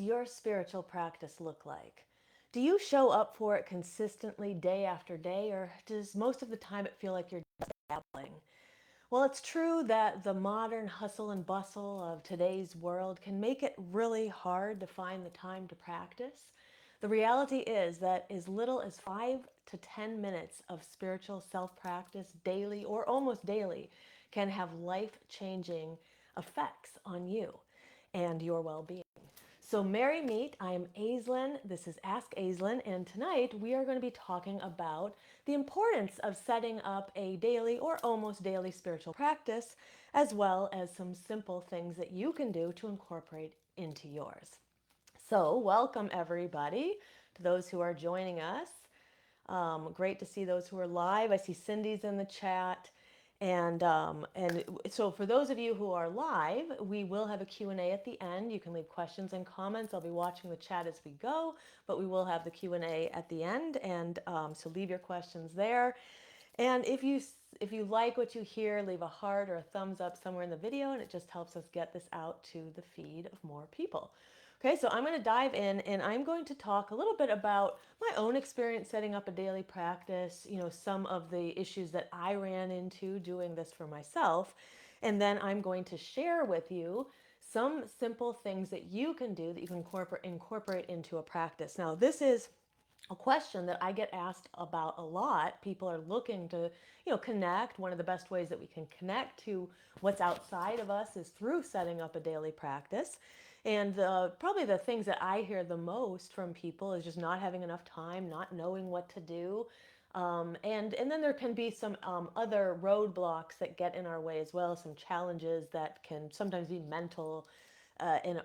your spiritual practice look like? Do you show up for it consistently day after day, or does most of the time it feel like you're just dabbling? Well, it's true that the modern hustle and bustle of today's world can make it really hard to find the time to practice. The reality is that as little as 5 to 10 minutes of spiritual self practice daily or almost daily can have life changing effects on you and your well being. So, merry meet. I am Aislin. This is Ask Aislin, and tonight we are going to be talking about the importance of setting up a daily or almost daily spiritual practice, as well as some simple things that you can do to incorporate into yours. So, welcome everybody to those who are joining us. Great to see those who are live. I see Cindy's in the chat. And so for those of you who are live, we will have a Q&A at the end. You can leave questions and comments. I'll be watching the chat as we go, but we will have the Q&A at the end. And so leave your questions there. And if you like what you hear, leave a heart or a thumbs up somewhere in the video, and it just helps us get this out to the feed of more people. Okay, so I'm going to dive in and I'm going to talk a little bit about my own experience setting up a daily practice, some of the issues that I ran into doing this for myself. And then I'm going to share with you some simple things that you can do that you can incorporate into a practice. Now, this is a question that I get asked about a lot. People are looking to, connect. One of the best ways that we can connect to what's outside of us is through setting up a daily practice. And probably the things that I hear the most from people is just not having enough time, not knowing what to do. And then there can be some other roadblocks that get in our way as well, some challenges that can sometimes be mental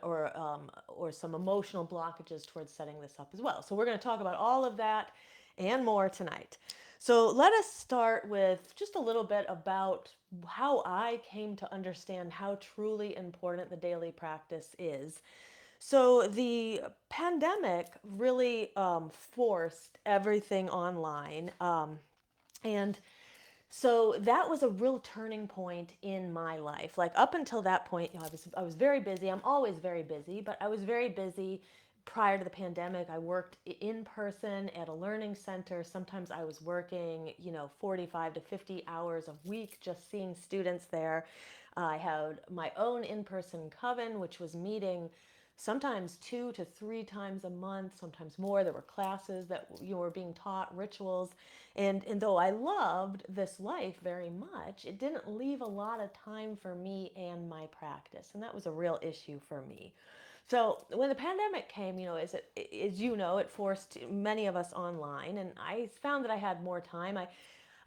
or some emotional blockages towards setting this up as well. So we're going to talk about all of that and more tonight. So let us start with just a little bit about how I came to understand how truly important the daily practice is. So the pandemic really forced everything online. And so that was a real turning point in my life. Like up until that point, I was very busy. I'm always very busy, but I was very busy prior to the pandemic. I worked in person at a learning center. Sometimes I was working, 45 to 50 hours a week just seeing students there. I had my own in-person coven, which was meeting sometimes 2 to 3 times a month, sometimes more. There were classes that were being taught, rituals. And though I loved this life very much, it didn't leave a lot of time for me and my practice. And that was a real issue for me. So when the pandemic came, as you know, it forced many of us online. And I found that I had more time. I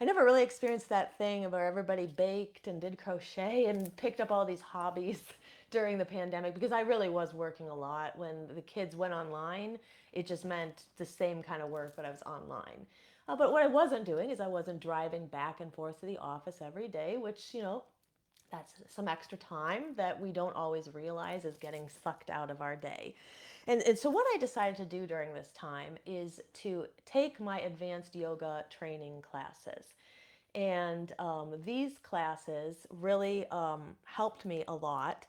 never really experienced that thing where everybody baked and did crochet and picked up all these hobbies during the pandemic, because I really was working a lot. When the kids went online, it just meant the same kind of work, but I was online. But what I wasn't doing is I wasn't driving back and forth to the office every day, which, that's some extra time that we don't always realize is getting sucked out of our day. And so what I decided to do during this time is to take my advanced yoga training classes. And these classes really helped me a lot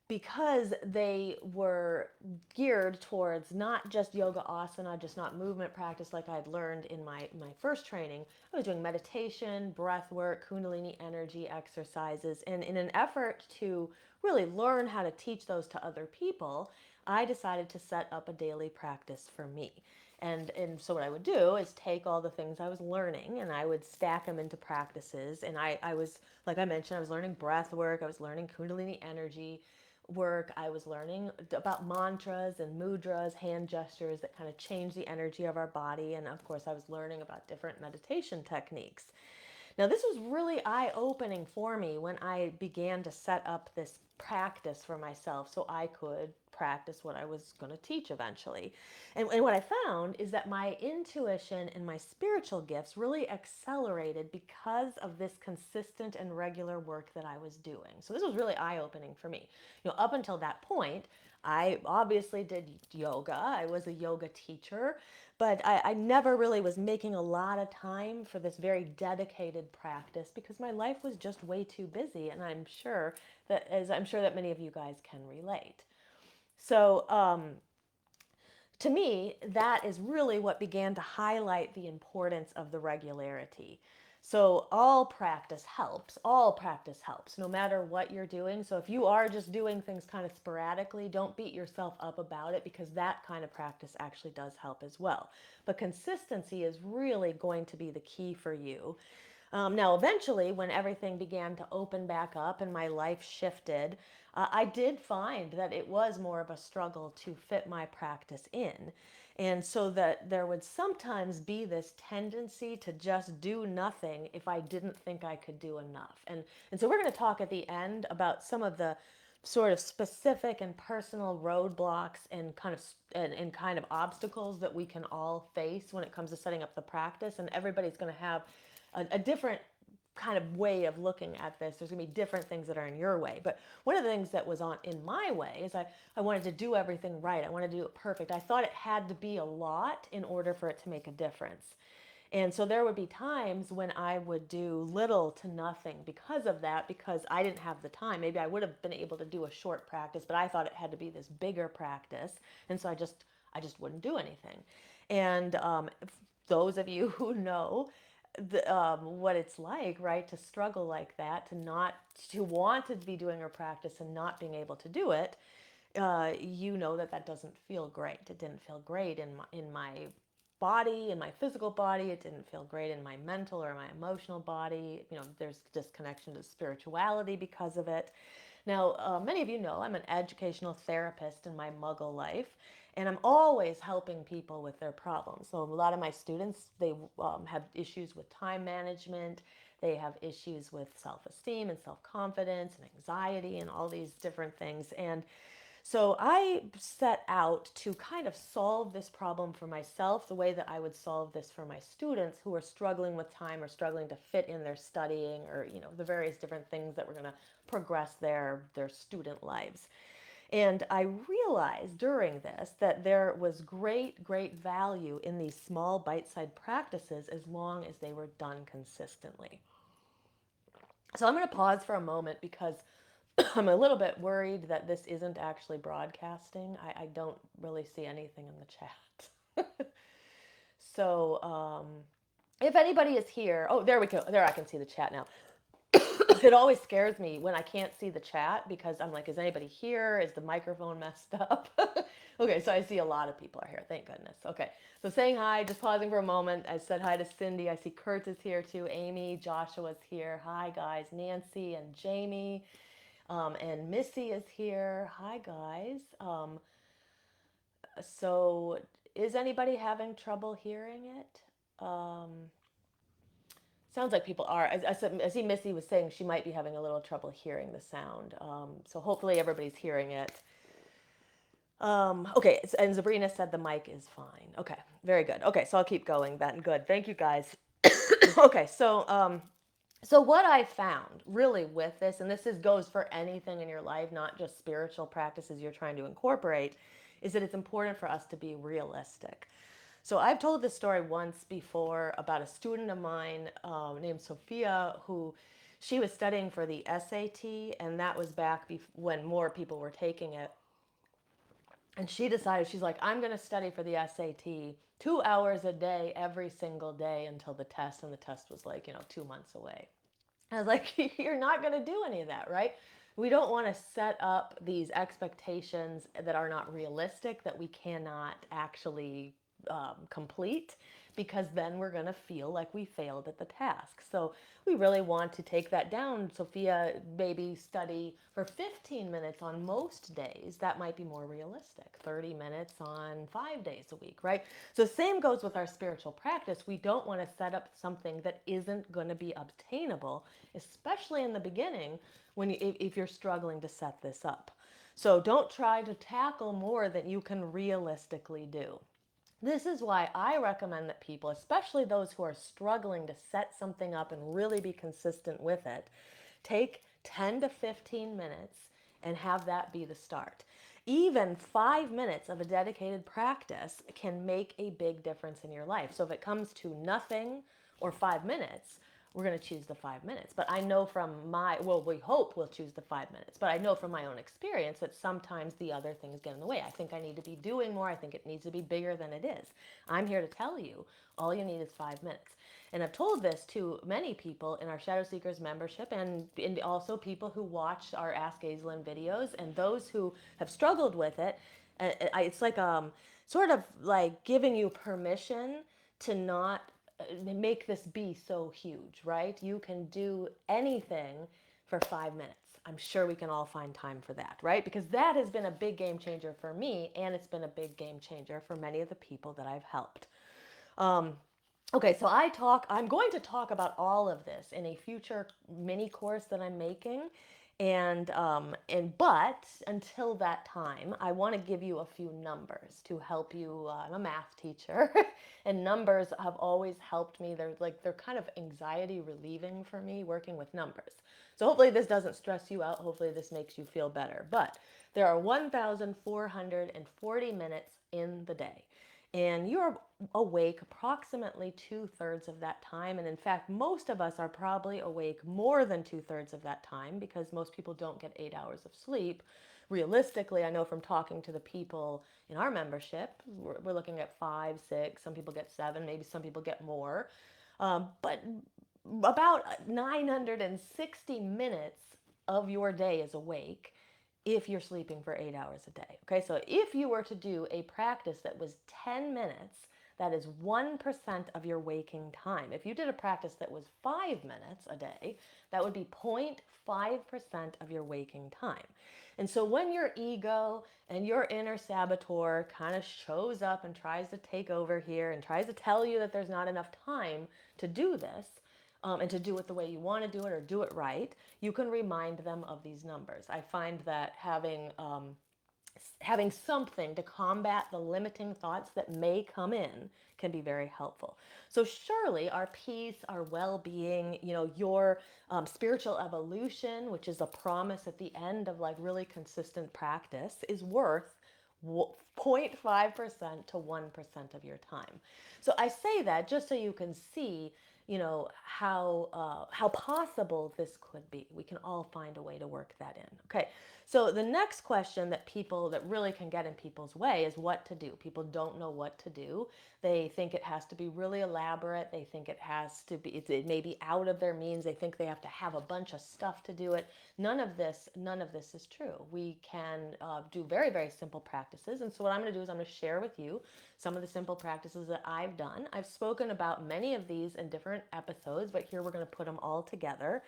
because they were geared towards not just yoga asana, just not movement practice like I'd learned in my first training. I was doing meditation, breath work, Kundalini energy exercises. And in an effort to really learn how to teach those to other people, I decided to set up a daily practice for me. And so what I would do is take all the things I was learning and I would stack them into practices. And I was, like I mentioned, I was learning breath work, I was learning Kundalini energy work. I was learning about mantras and mudras, hand gestures that kind of change the energy of our body. And of course, I was learning about different meditation techniques. Now, this was really eye-opening for me when I began to set up this practice for myself so I could practice what I was going to teach eventually. And what I found is that my intuition and my spiritual gifts really accelerated because of this consistent and regular work that I was doing. So this was really eye-opening for me. Up until that point, I obviously did yoga. I was a yoga teacher, but I never really was making a lot of time for this very dedicated practice because my life was just way too busy. And I'm sure that many of you guys can relate. So, to me, that is really what began to highlight the importance of the regularity. So, all practice helps. All practice helps, no matter what you're doing. So, if you are just doing things kind of sporadically, don't beat yourself up about it, because that kind of practice actually does help as well. But consistency is really going to be the key for you. Now, eventually, when everything began to open back up and my life shifted, I did find that it was more of a struggle to fit my practice in. And so that there would sometimes be this tendency to just do nothing if I didn't think I could do enough. And so we're going to talk at the end about some of the sort of specific and personal roadblocks and kind of obstacles that we can all face when it comes to setting up the practice. And everybody's going to have a different kind of way of looking at this. There's going to be different things that are in your way. But one of the things that was on in my way is I wanted to do everything right. I wanted to do it perfect. I thought it had to be a lot in order for it to make a difference. And so there would be times when I would do little to nothing because of that, because I didn't have the time. Maybe I would have been able to do a short practice, but I thought it had to be this bigger practice. And so I just wouldn't do anything. And those of you who know what it's like, right, to struggle like that, to want to be doing a practice and not being able to do it, you know that that doesn't feel great. It didn't feel great in my body, in my physical body. It didn't feel great in my mental or my emotional body. There's disconnection to spirituality because of it. Now, many of you know I'm an educational therapist in my muggle life, and I'm always helping people with their problems. So a lot of my students, they have issues with time management. They have issues with self-esteem and self-confidence and anxiety and all these different things. And so I set out to kind of solve this problem for myself the way that I would solve this for my students who are struggling with time or struggling to fit in their studying, or the various different things that were going to progress their student lives. And I realized during this that there was great value in these small bite-sized practices as long as they were done consistently. So I'm going to pause for a moment because I'm a little bit worried that this isn't actually broadcasting. I don't really see anything in the chat. So if anybody is here, oh, there we go. There, I can see the chat now. It always scares me when I can't see the chat, because I'm like, is anybody here? Is the microphone messed up? Okay, so I see a lot of people are here. Thank goodness. Okay, so saying hi, just pausing for a moment. I said hi to Cindy. I see Kurt is here too. Amy, Joshua's here. Hi, guys. Nancy and Jamie. And Missy is here. Hi, guys. So is anybody having trouble hearing it? Sounds like people are. I see Missy was saying she might be having a little trouble hearing the sound. So hopefully everybody's hearing it. Okay, and Sabrina said the mic is fine. Okay, very good. Okay, so I'll keep going then. Good. Thank you, guys. Okay, so what I found really with this, and goes for anything in your life, not just spiritual practices you're trying to incorporate, is that it's important for us to be realistic. So I've told this story once before about a student of mine named Sophia, who she was studying for the SAT, and that was back when more people were taking it. And she decided, she's like, I'm going to study for the SAT 2 hours a day every single day until the test. And the test was like, 2 months away. I was like, you're not going to do any of that, right? We don't want to set up these expectations that are not realistic, that we cannot actually complete, because then we're going to feel like we failed at the task. So we really want to take that down. Sophia, maybe study for 15 minutes on most days. That might be more realistic. 30 minutes on 5 days a week, right? So same goes with our spiritual practice. We don't want to set up something that isn't going to be obtainable, especially in the beginning if you're struggling to set this up. So don't try to tackle more than you can realistically do. This is why I recommend that people, especially those who are struggling to set something up and really be consistent with it, take 10 to 15 minutes and have that be the start. Even 5 minutes of a dedicated practice can make a big difference in your life. So if it comes to nothing or 5 minutes, we're going to choose the 5 minutes. But I know from we hope we'll choose the 5 minutes. But I know from my own experience that sometimes the other things get in the way. I think I need to be doing more. I think it needs to be bigger than it is. I'm here to tell you, all you need is 5 minutes. And I've told this to many people in our Shadow Seekers membership, and also people who watch our Ask Aislin videos, and those who have struggled with it. It's like sort of like giving you permission to not make this be so huge, right? You can do anything for 5 minutes. I'm sure we can all find time for that, right? Because that has been a big game changer for me, and it's been a big game changer for many of the people that I've helped. Okay, so I'm going to talk about all of this in a future mini course that I'm making. But until that time, I want to give you a few numbers to help you. I'm a math teacher, and numbers have always helped me. They're kind of anxiety relieving for me working with numbers. So hopefully this doesn't stress you out. Hopefully this makes you feel better. But there are 1,440 minutes in the day. And you're awake approximately 2/3 of that time. And in fact, most of us are probably awake more than 2/3 of that time because most people don't get 8 hours of sleep. Realistically, I know from talking to the people in our membership, we're looking at 5, 6, some people get 7, maybe some people get more. But about 960 minutes of your day is awake if you're sleeping for 8 hours a day. Okay, so if you were to do a practice that was 10 minutes, that is 1% of your waking time. If you did a practice that was 5 minutes a day, that would be 0.5% of your waking time. And so when your ego and your inner saboteur kind of shows up and tries to take over here and tries to tell you that there's not enough time to do this, and to do it the way you want to do it or do it right, you can remind them of these numbers. I find that having something to combat the limiting thoughts that may come in can be very helpful. So surely our peace, our well-being, your spiritual evolution, which is a promise at the end of like really consistent practice, is worth 0.5% to 1% of your time. So I say that just so you can see, how possible this could be. We can all find a way to work that in. Okay, so the next question that really can get in people's way is what to do. People don't know what to do. They think it has to be really elaborate. They think it may be out of their means. They think they have to have a bunch of stuff to do it. None of this is true. We can do very, very simple practices. And so what I'm going to do is I'm going to share with you some of the simple practices that I've done. I've spoken about many of these in different episodes, but here we're going to put them all together.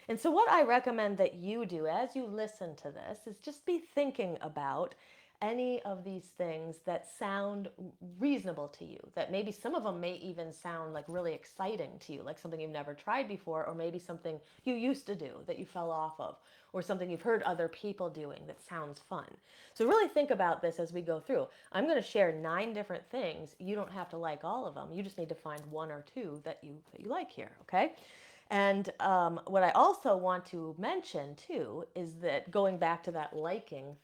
And so what I recommend that you do as you listen to this is just be thinking about any of these things that sound reasonable to you, that maybe some of them may even sound like really exciting to you, like something you've never tried before, or maybe something you used to do that you fell off of, or something you've heard other people doing that sounds fun. So really think about this as we go through. I'm going to share 9 different things. You don't have to like all of them. You just need to find 1 or 2 that you like here, okay? And what I also want to mention too is that going back to that liking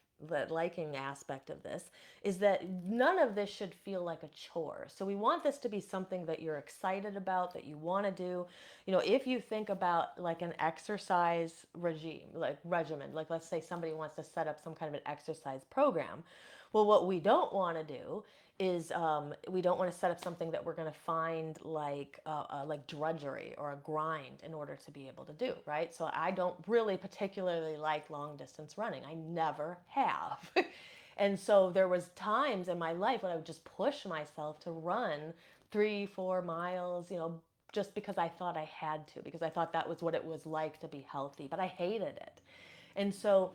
aspect of this is that none of this should feel like a chore. So we want this to be something that you're excited about, that you want to do. If you think about like an exercise regimen, like let's say somebody wants to set up some kind of an exercise program. Well, what we don't want to do is we don't want to set up something that we're going to find like drudgery or a grind in order to be able to do, right? So I don't really particularly like long distance running. I never have. And so there was times in my life when I would just push myself to run 3-4 miles, just because I thought I had to, because I thought that was what it was like to be healthy, but I hated it. And so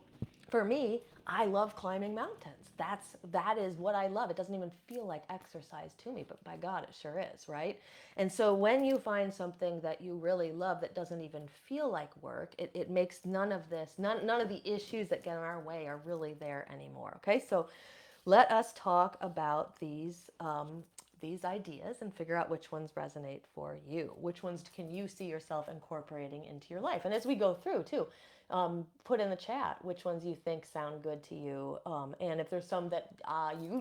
for me, I love climbing mountains. That is what I love. It doesn't even feel like exercise to me, but by God, it sure is, right? And so when you find something that you really love that doesn't even feel like work, it makes none of the issues that get in our way are really there anymore. Okay, so let us talk about these ideas and figure out which ones resonate for you. Which ones can you see yourself incorporating into your life? And as we go through too, put in the chat which ones you think sound good to you. And if there's some that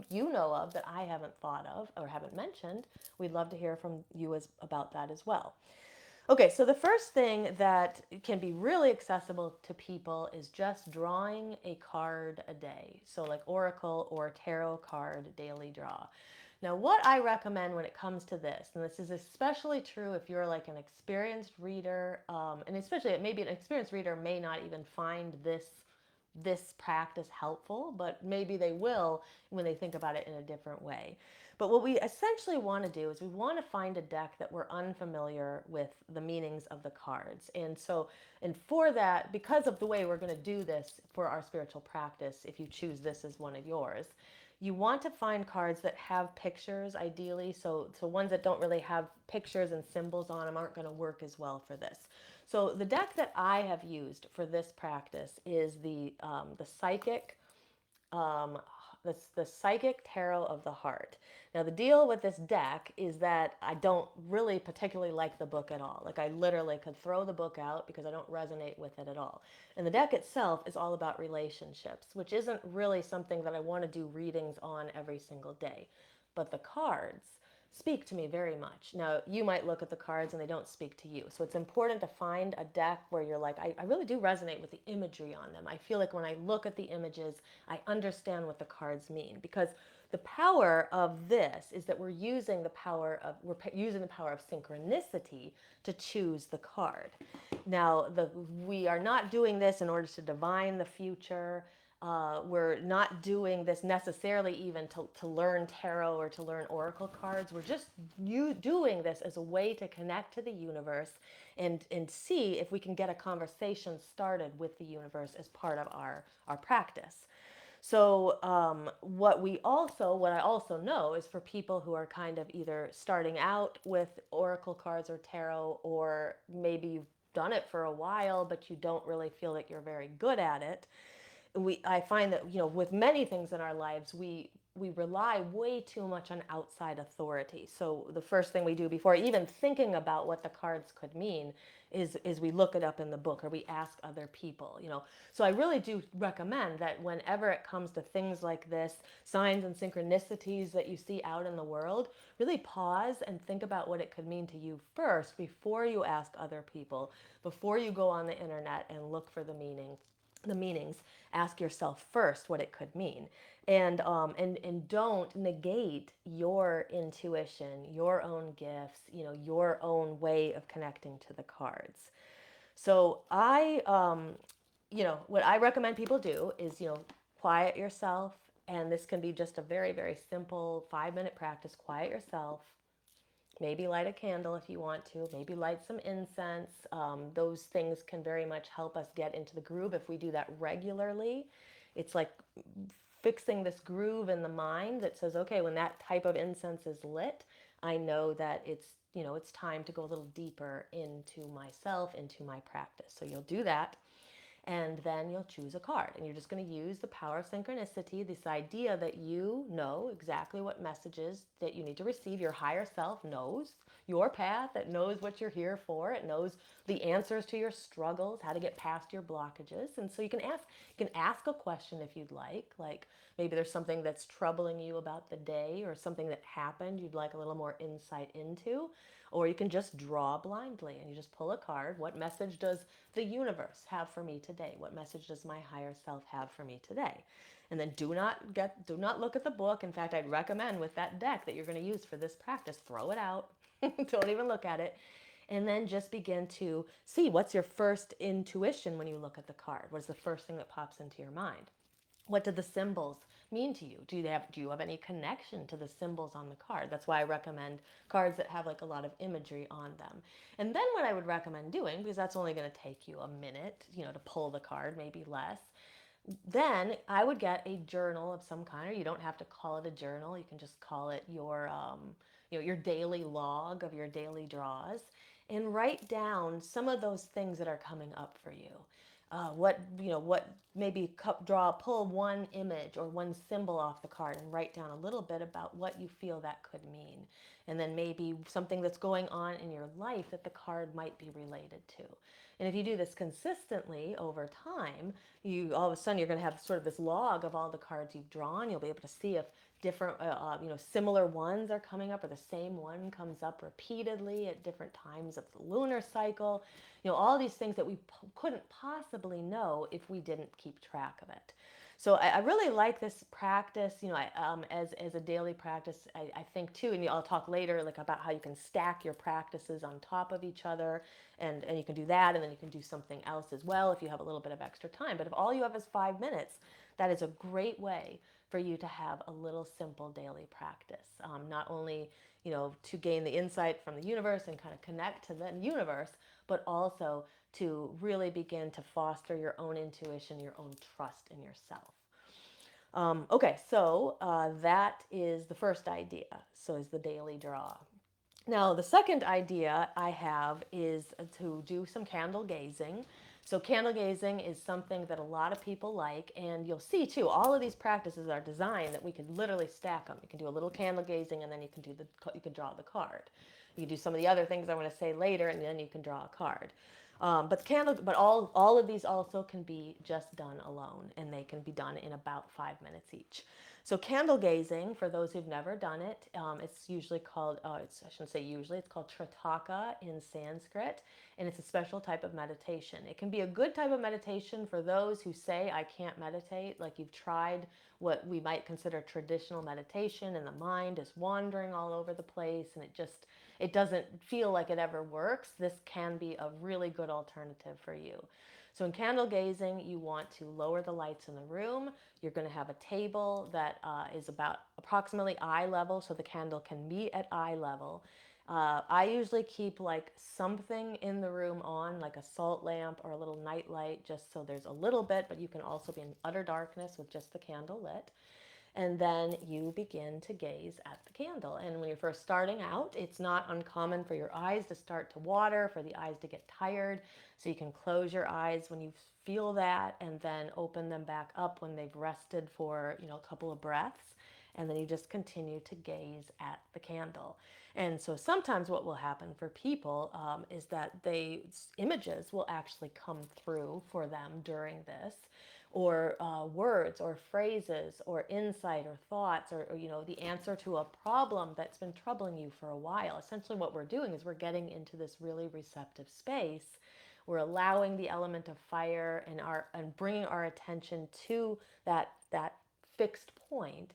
you know of that I haven't thought of or haven't mentioned, we'd love to hear from you about that as well. Okay, so the first thing that can be really accessible to people is just drawing a card a day. So, like Oracle or Tarot card daily draw. Now, what I recommend when it comes to this, and this is especially true if you're like an experienced reader, and especially maybe an experienced reader may not even find this practice helpful, but maybe they will when they think about it in a different way. But what we essentially want to do is we want to find a deck that we're unfamiliar with the meanings of the cards. And for that, because of the way we're going to do this for our spiritual practice, if you choose this as one of yours, you want to find cards that have pictures ideally. So ones that don't really have pictures and symbols on them aren't going to work as well for this. So the deck that I have used for this practice is the um, the Psychic Tarot of the Heart. Now, the deal with this deck is that I don't really particularly like the book at all. Like, I literally could throw the book out because I don't resonate with it at all. And the deck itself is all about relationships, which isn't really something that I want to do readings on every single day. But the cards speak to me very much. Now, you might look at the cards and they don't speak to you. So it's important to find a deck where you're like, I really do resonate with the imagery on them. I feel like when I look at the images, I understand what the cards mean. Because the power of this is that we're using the power of synchronicity to choose the card. Now, we are not doing this in order to divine the future. We're not doing this necessarily even to learn tarot or to learn oracle cards. We're just doing this as a way to connect to the universe and see if we can get a conversation started with the universe as part of our practice. So what I also know is for people who are kind of either starting out with oracle cards or tarot, or maybe you've done it for a while but you don't really feel that you're very good at it. I find that with many things in our lives we rely way too much on outside authority. So the first thing we do before even thinking about what the cards could mean is we look it up in the book or we ask other people. So I really do recommend that whenever it comes to things like this, signs and synchronicities that you see out in the world, really pause and think about what it could mean to you first before you ask other people, before you go on the internet and look for the meanings. Ask yourself first what it could mean, and don't negate your intuition, your own gifts, your own way of connecting to the cards. So what I recommend people do is quiet yourself, and this can be just a very very simple 5-minute practice. Quiet yourself. Maybe light a candle if you want to. Maybe light some incense. Those things can very much help us get into the groove if we do that regularly. It's like fixing this groove in the mind that says, okay, when that type of incense is lit, I know that it's time to go a little deeper into myself, into my practice. So you'll do that, and then you'll choose a card, and you're just going to use the power of synchronicity, this idea that you know exactly what messages that you need to receive. Your higher self knows your path, it knows what you're here for, it knows the answers to your struggles, how to get past your blockages. And so you can ask a question if you'd like maybe there's something that's troubling you about the day or something that happened you'd like a little more insight into. Or you can just draw blindly and you just pull a card. What message does the universe have for me today? What message does my higher self have for me today? And then do not look at the book. In fact, I'd recommend with that deck that you're going to use for this practice, throw it out. Don't even look at it. And then just begin to see what's your first intuition when you look at the card. What is the first thing that pops into your mind? What do the symbols mean to you? Do you have any connection to the symbols on the card? That's why I recommend cards that have like a lot of imagery on them. And then what I would recommend doing, because that's only going to take you a minute, to pull the card, maybe less, then I would get a journal of some kind, or you don't have to call it a journal. You can just call it your daily log of your daily draws, and write down some of those things that are coming up for you. What maybe pull one image or one symbol off the card and write down a little bit about what you feel that could mean. And then maybe something that's going on in your life that the card might be related to. And if you do this consistently over time, you all of a sudden you're going to have sort of this log of all the cards you've drawn. You'll be able to see if different, similar ones are coming up, or the same one comes up repeatedly at different times of the lunar cycle. All these things that we couldn't possibly know if we didn't keep track of it. So I really like this practice, as a daily practice. I think too, and I'll talk later like about how you can stack your practices on top of each other, and you can do that, and then you can do something else as well if you have a little bit of extra time. But if all you have is 5 minutes, that is a great way for you to have a little simple daily practice. Not only to gain the insight from the universe and kind of connect to the universe, but also to really begin to foster your own intuition, your own trust in yourself. Okay, so that is the first idea. So is the daily draw. Now, the second idea I have is to do some candle gazing. So, candle gazing is something that a lot of people like, and you'll see too, all of these practices are designed that we could literally stack them. You can do a little candle gazing, and then you can draw the card. You can do some of the other things I'm going to say later, and then you can draw a card. But all of these also can be just done alone, and they can be done in about 5 minutes each. So candle gazing, for those who've never done it, it's usually called, I shouldn't say usually, it's called Tritaka in Sanskrit, and it's a special type of meditation. It can be a good type of meditation for those who say, I can't meditate, like you've tried what we might consider traditional meditation, and the mind is wandering all over the place, and it doesn't feel like it ever works. This can be a really good alternative for you. So in candle gazing, you want to lower the lights in the room. You're going to have a table that is about approximately eye level, so the candle can meet at eye level. I usually keep like something in the room on, like a salt lamp or a little night light, just so there's a little bit, but you can also be in utter darkness with just the candle lit. And then you begin to gaze at the candle. And when you're first starting out, it's not uncommon for your eyes to start to water, for the eyes to get tired. So you can close your eyes when you feel that, and then open them back up when they've rested for a couple of breaths. And then you just continue to gaze at the candle. And so sometimes what will happen for people is that images will actually come through for them during this, or words or phrases or insight or thoughts, or the answer to a problem that's been troubling you for a while. Essentially what we're doing is we're getting into this really receptive space. We're allowing the element of fire and bringing our attention to that fixed point.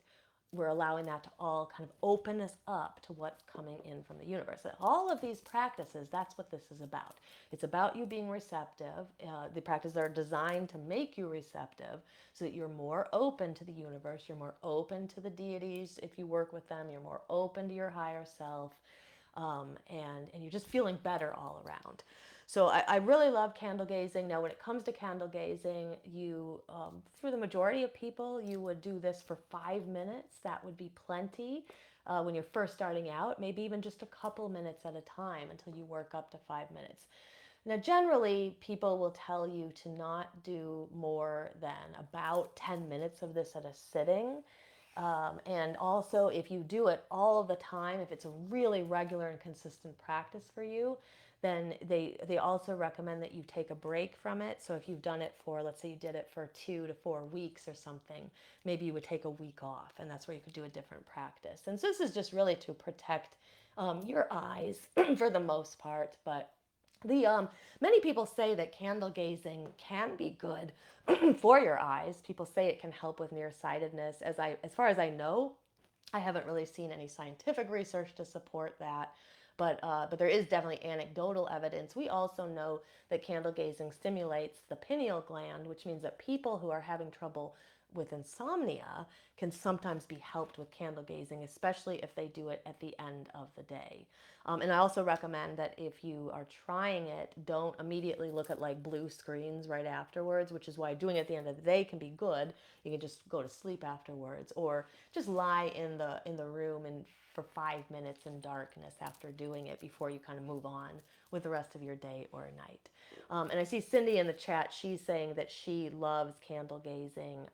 We're allowing that to all kind of open us up to what's coming in from the universe. All of these practices, that's what this is about. It's about you being receptive. The practices are designed to make you receptive so that you're more open to the universe, you're more open to the deities if you work with them, you're more open to your higher self, and you're just feeling better all around. So I really love candle gazing. Now, when it comes to candle gazing, for the majority of people, you would do this for 5 minutes. That would be plenty when you're first starting out, maybe even just a couple minutes at a time until you work up to 5 minutes. Now, generally, people will tell you to not do more than about 10 minutes of this at a sitting. And also, if you do it all the time, if it's a really regular and consistent practice for you, then they also recommend that you take a break from it. So if you've done it for, let's say you did it for 2 to 4 weeks or something, maybe you would take a week off, and that's where you could do a different practice. And so this is just really to protect your eyes for the most part. But many people say that candle gazing can be good for your eyes. People say it can help with nearsightedness. As far as I know, I haven't really seen any scientific research to support that, but there is definitely anecdotal evidence. We also know that candle gazing stimulates the pineal gland, which means that people who are having trouble with insomnia can sometimes be helped with candle gazing, especially if they do it at the end of the day. And I also recommend that if you are trying it, don't immediately look at like blue screens right afterwards, which is why doing it at the end of the day can be good. You can just go to sleep afterwards, or just lie in the room and for 5 minutes in darkness after doing it before you kind of move on with the rest of your day or night. And I see Cindy in the chat. She's saying that she loves candle gazing,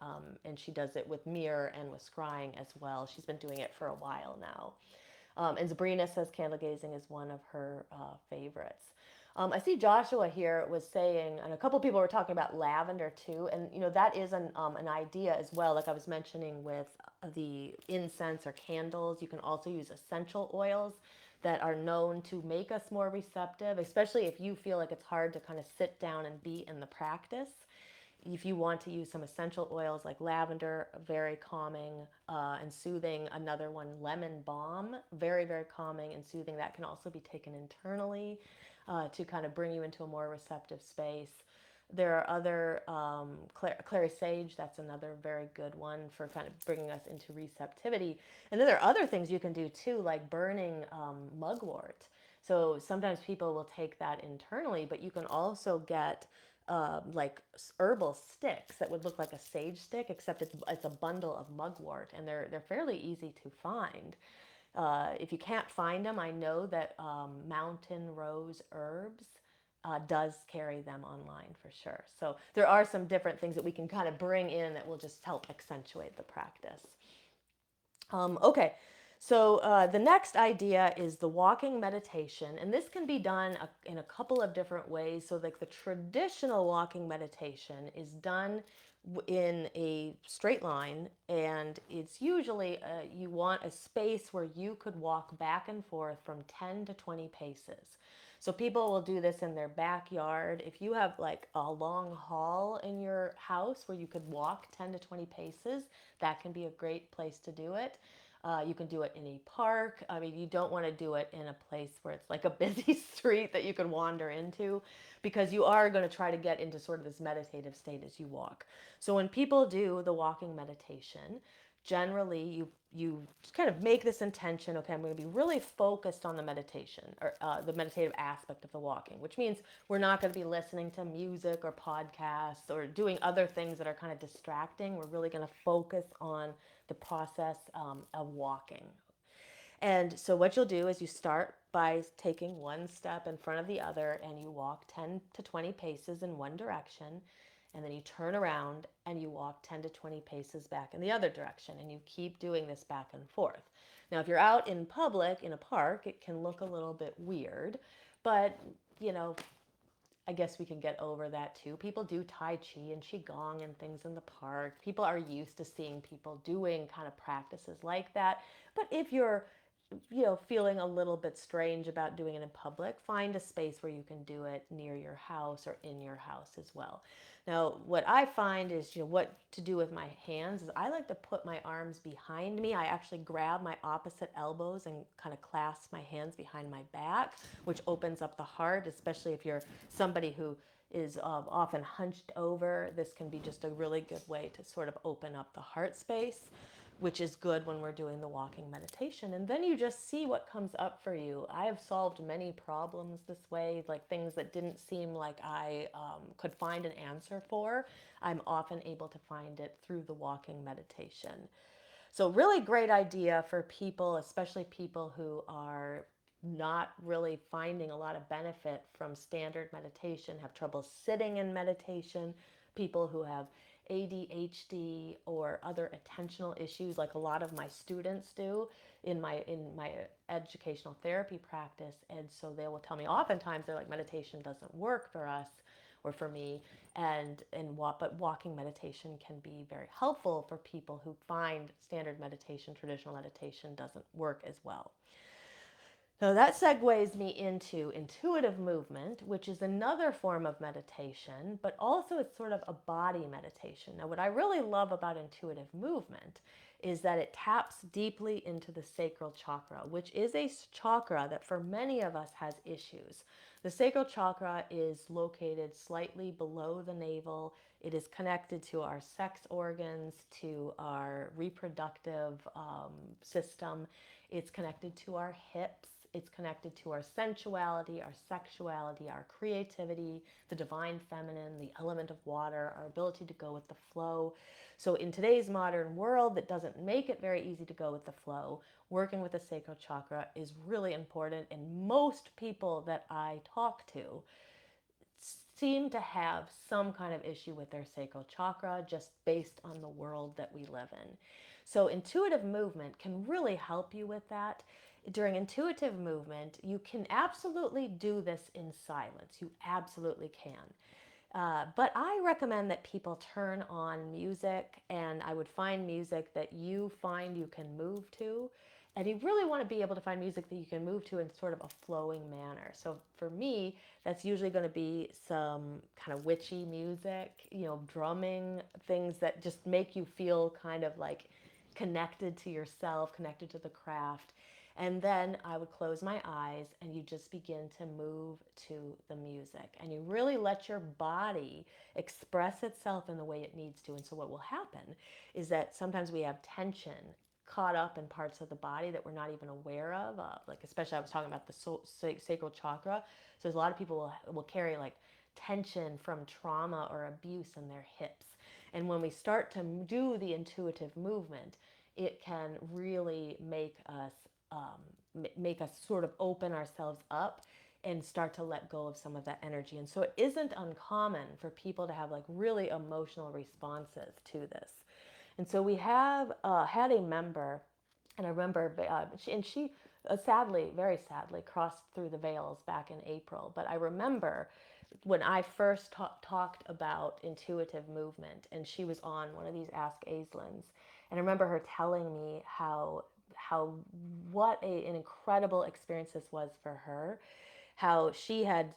and she does it with mirror and with scrying as well. She's been doing it for a while now. And Sabrina says candle gazing is one of her favorites. I see Joshua here was saying, and a couple people were talking about lavender too, and that is an idea as well. Like I was mentioning with the incense or candles, you can also use essential oils that are known to make us more receptive, especially if you feel like it's hard to kind of sit down and be in the practice. If you want to use some essential oils like lavender, very calming and soothing. Another one, lemon balm, very, very calming and soothing. That can also be taken internally to kind of bring you into a more receptive space. There are other, clary sage, that's another very good one for kind of bringing us into receptivity. And then there are other things you can do too, like burning mugwort. So sometimes people will take that internally, but you can also get like herbal sticks that would look like a sage stick, except it's a bundle of mugwort, and they're fairly easy to find. If you can't find them, I know that Mountain Rose Herbs does carry them online for sure. So there are some different things that we can kind of bring in that will just help accentuate the practice. Okay, so the next idea is the walking meditation, and this can be done in a couple of different ways. So, like the traditional walking meditation is done in a straight line, and it's usually you want a space where you could walk back and forth from 10 to 20 paces. So people will do this in their backyard. If you have like a long hall in your house where you could walk 10 to 20 paces, that can be a great place to do it. You can do it in a park. I mean, you don't want to do it in a place where it's like a busy street that you can wander into, because you are going to try to get into sort of this meditative state as you walk. So when people do the walking meditation, generally you kind of make this intention. Okay, I'm going to be really focused on the meditation, or the meditative aspect of the walking, which means we're not going to be listening to music or podcasts or doing other things that are kind of distracting. We're really going to focus on the process of walking. And so what you'll do is you start by taking one step in front of the other, and you walk 10 to 20 paces in one direction, and then you turn around and you walk 10 to 20 paces back in the other direction, and you keep doing this back and forth. Now, if you're out in public in a park, it can look a little bit weird, but you know, I guess we can get over that too. People do Tai Chi and Qigong and things in the park. People are used to seeing people doing kind of practices like that. But if you're, feeling a little bit strange about doing it in public, find a space where you can do it near your house or in your house as well. Now, what I find is, what to do with my hands is I like to put my arms behind me. I actually grab my opposite elbows and kind of clasp my hands behind my back, which opens up the heart, especially if you're somebody who is often hunched over. This can be just a really good way to sort of open up the heart space, which is good when we're doing the walking meditation. And then you just see what comes up for you. I have solved many problems this way, like things that didn't seem like I could find an answer for. I'm often able to find it through the walking meditation. So, really great idea for people, especially people who are not really finding a lot of benefit from standard meditation, have trouble sitting in meditation, people who have ADHD or other attentional issues like a lot of my students do in my educational therapy practice. And so they will tell me oftentimes they're like, meditation doesn't work for us or for me, but walking meditation can be very helpful for people who find standard meditation, traditional meditation doesn't work as well. So that segues me into intuitive movement, which is another form of meditation, but also it's sort of a body meditation. Now, what I really love about intuitive movement is that it taps deeply into the sacral chakra, which is a chakra that for many of us has issues. The sacral chakra is located slightly below the navel. It is connected to our sex organs, to our reproductive system. It's connected to our hips. It's connected to our sensuality, our sexuality, our creativity, the divine feminine, the element of water, our ability to go with the flow. So in today's modern world that doesn't make it very easy to go with the flow, working with the sacral chakra is really important. And most people that I talk to seem to have some kind of issue with their sacral chakra just based on the world that we live in. So intuitive movement can really help you with that. During intuitive movement, you can absolutely do this in silence. You absolutely can. But I recommend that people turn on music, and I would find music that you find you can move to. And you really want to be able to find music that you can move to in sort of a flowing manner. So for me, that's usually going to be some kind of witchy music, drumming, things that just make you feel kind of like connected to yourself, connected to the craft. And then I would close my eyes and you just begin to move to the music. And you really let your body express itself in the way it needs to. And so what will happen is that sometimes we have tension caught up in parts of the body that we're not even aware of. Like especially I was talking about the sacral chakra. So there's a lot of people will carry like tension from trauma or abuse in their hips. And when we start to do the intuitive movement, it can really make us sort of open ourselves up and start to let go of some of that energy. And so it isn't uncommon for people to have like really emotional responses to this. And so we have had a member, and I remember, she sadly, very sadly, crossed through the veils back in April. But I remember when I first talked about intuitive movement, and she was on one of these Ask Aislins, and I remember her telling me how what an incredible experience this was for her, how had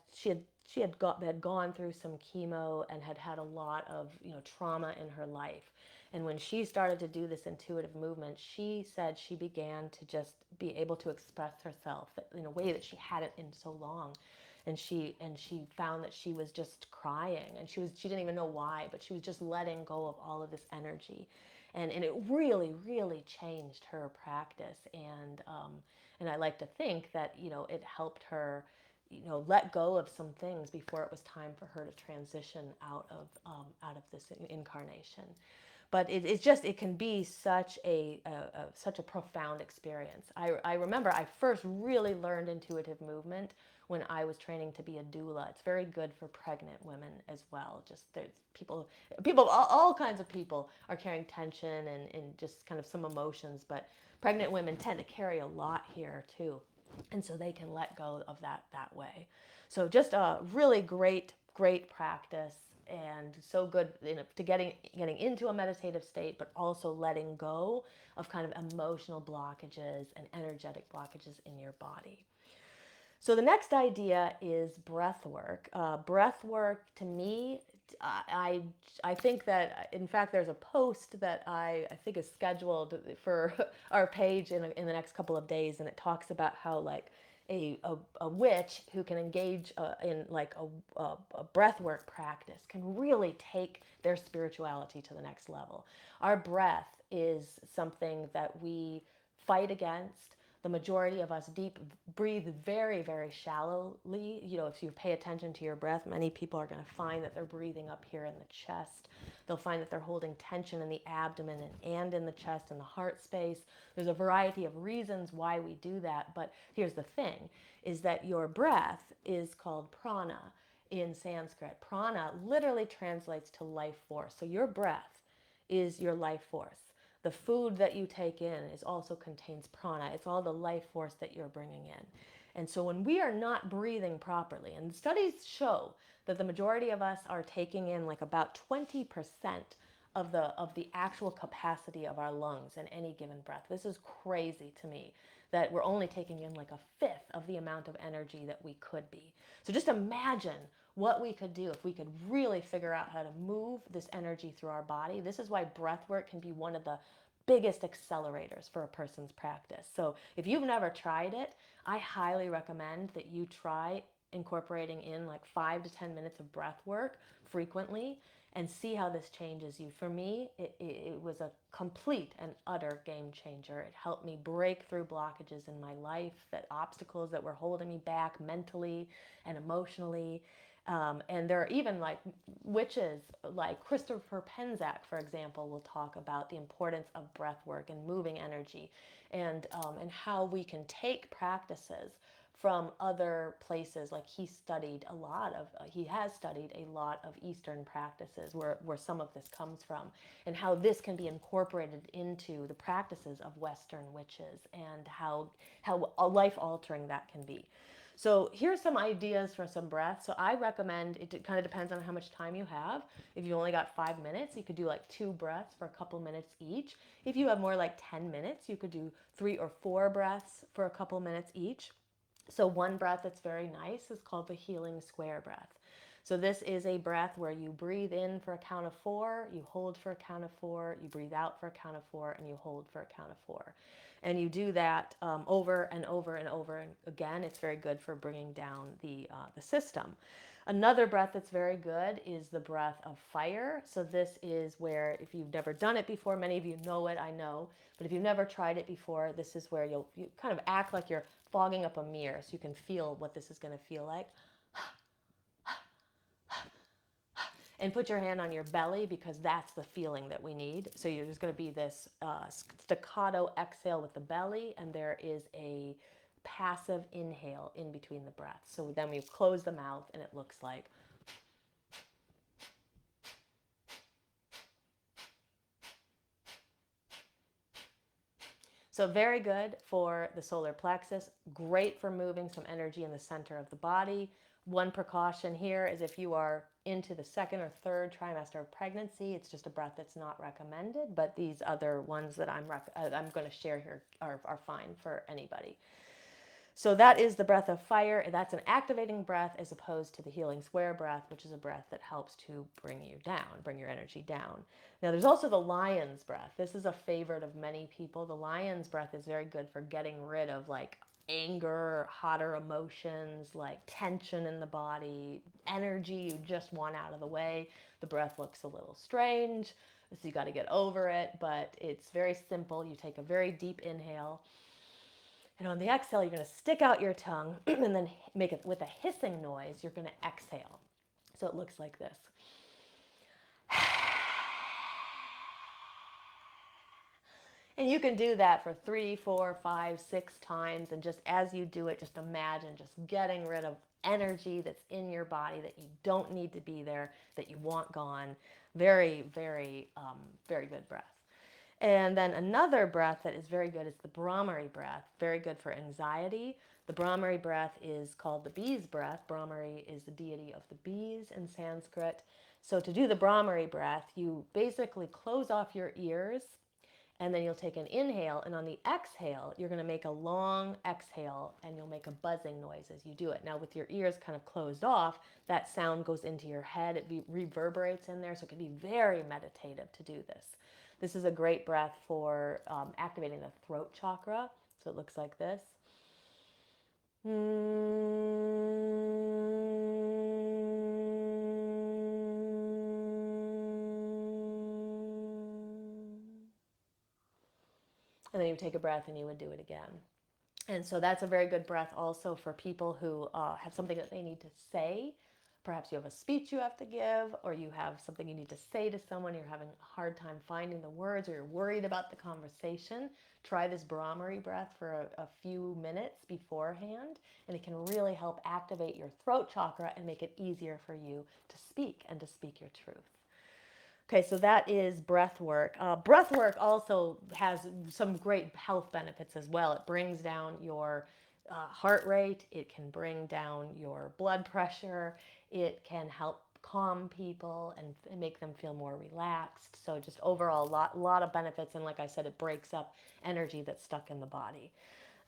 gone through some chemo and had had a lot of trauma in her life. And when she started to do this intuitive movement, she said she began to just be able to express herself in a way that she hadn't in so long. And she found that she was just crying, and she didn't even know why, but she was just letting go of all of this energy. And it really, really changed her practice. And I like to think that it helped her let go of some things before it was time for her to transition out of this incarnation. But it can be such a profound experience. I remember I first really learned intuitive movement when I was training to be a doula. It's very good for pregnant women as well. Just there's people all kinds of people are carrying tension and just kind of some emotions, but pregnant women tend to carry a lot here too, and so they can let go of that way. So just a really great practice, and so good to getting into a meditative state, but also letting go of kind of emotional blockages and energetic blockages in your body. So the next idea is breath work. Breath work to me, I I think that in fact there's a post that I think is scheduled for our page in the next couple of days, and it talks about how like a witch who can engage in like a breath work practice can really take their spirituality to the next level. Our breath is something that we fight against. The majority of us breathe very, very shallowly. If you pay attention to your breath, many people are going to find that they're breathing up here in the chest. They'll find that they're holding tension in the abdomen and in the chest and the heart space. There's a variety of reasons why we do that, but here's the thing, is that your breath is called prana in Sanskrit. Prana literally translates to life force. So your breath is your life force. The food that you take in is also contains prana. It's all the life force that you're bringing in. And so when we are not breathing properly, and studies show that the majority of us are taking in like about 20% of the actual capacity of our lungs in any given breath. This is crazy to me that we're only taking in like a fifth of the amount of energy that we could be. So just imagine what we could do if we could really figure out how to move this energy through our body. This is why breath work can be one of the biggest accelerators for a person's practice. So if you've never tried it, I highly recommend that you try incorporating in like 5 to 10 minutes of breath work frequently and see how this changes you. For me, it was a complete and utter game changer. It helped me break through blockages in my life, that obstacles that were holding me back mentally and emotionally. And there are even like witches, like Christopher Penczak, for example, will talk about the importance of breath work and moving energy, and how we can take practices from other places. Like he has studied a lot of Eastern practices where some of this comes from, and how this can be incorporated into the practices of Western witches, and how life altering that can be. So here's some ideas for some breaths. So I recommend, it kind of depends on how much time you have. If you only got 5 minutes, you could do like 2 breaths for a couple minutes each. If you have more like 10 minutes, you could do 3 or 4 breaths for a couple minutes each. So one breath that's very nice is called the healing square breath. So this is a breath where you breathe in for a count of 4, you hold for a count of 4, you breathe out for a count of 4, and you hold for a count of 4. And you do that over and over and over and again. It's very good for bringing down the system. Another breath that's very good is the breath of fire. So this is where, if you've never done it before, many of you know it, I know, but if you've never tried it before, this is where you kind of act like you're fogging up a mirror so you can feel what this is going to feel like. And put your hand on your belly, because that's the feeling that we need. So there's going to be this staccato exhale with the belly, and there is a passive inhale in between the breaths. So then we close the mouth and it looks like. So very good for the solar plexus, great for moving some energy in the center of the body. One precaution here is if you are into the 2nd or 3rd trimester of pregnancy, it's just a breath that's not recommended, but these other ones that I'm going to share here are fine for anybody. So that is the breath of fire. That's an activating breath, as opposed to the healing square breath, which is a breath that helps to bring you down, bring your energy down. Now, there's also the lion's breath. This is a favorite of many people. The lion's breath is very good for getting rid of like anger, hotter emotions, like tension in the body, energy you just want out of the way. The breath looks a little strange, so you got to get over it, but it's very simple. You take a very deep inhale, and on the exhale, you're going to stick out your tongue and then make it with a hissing noise. You're going to exhale. So it looks like this. And you can do that for 3, 4, 5, 6 times. And just as you do it, just imagine just getting rid of energy that's in your body that you don't need to be there, that you want gone. Very, very, very good breath. And then another breath that is very good is the Brahmari breath, very good for anxiety. The Brahmari breath is called the bee's breath. Brahmari is the deity of the bees in Sanskrit. So to do the Brahmari breath, you basically close off your ears, and then you'll take an inhale, and on the exhale, you're going to make a long exhale, and you'll make a buzzing noise as you do it. Now, with your ears kind of closed off, that sound goes into your head. It reverberates in there, so it can be very meditative to do this. This is a great breath for activating the throat chakra. So it looks like this. And then you take a breath and you would do it again. And so that's a very good breath also for people who have something that they need to say. Perhaps you have a speech you have to give, or you have something you need to say to someone, you're having a hard time finding the words, or you're worried about the conversation. Try this Brahmari breath for a few minutes beforehand, and it can really help activate your throat chakra and make it easier for you to speak and to speak your truth. Okay, so that is breath work. Breath work also has some great health benefits as well. It brings down your heart rate. It can bring down your blood pressure. It can help calm people and make them feel more relaxed. So just overall, lot of benefits. And like I said, it breaks up energy that's stuck in the body.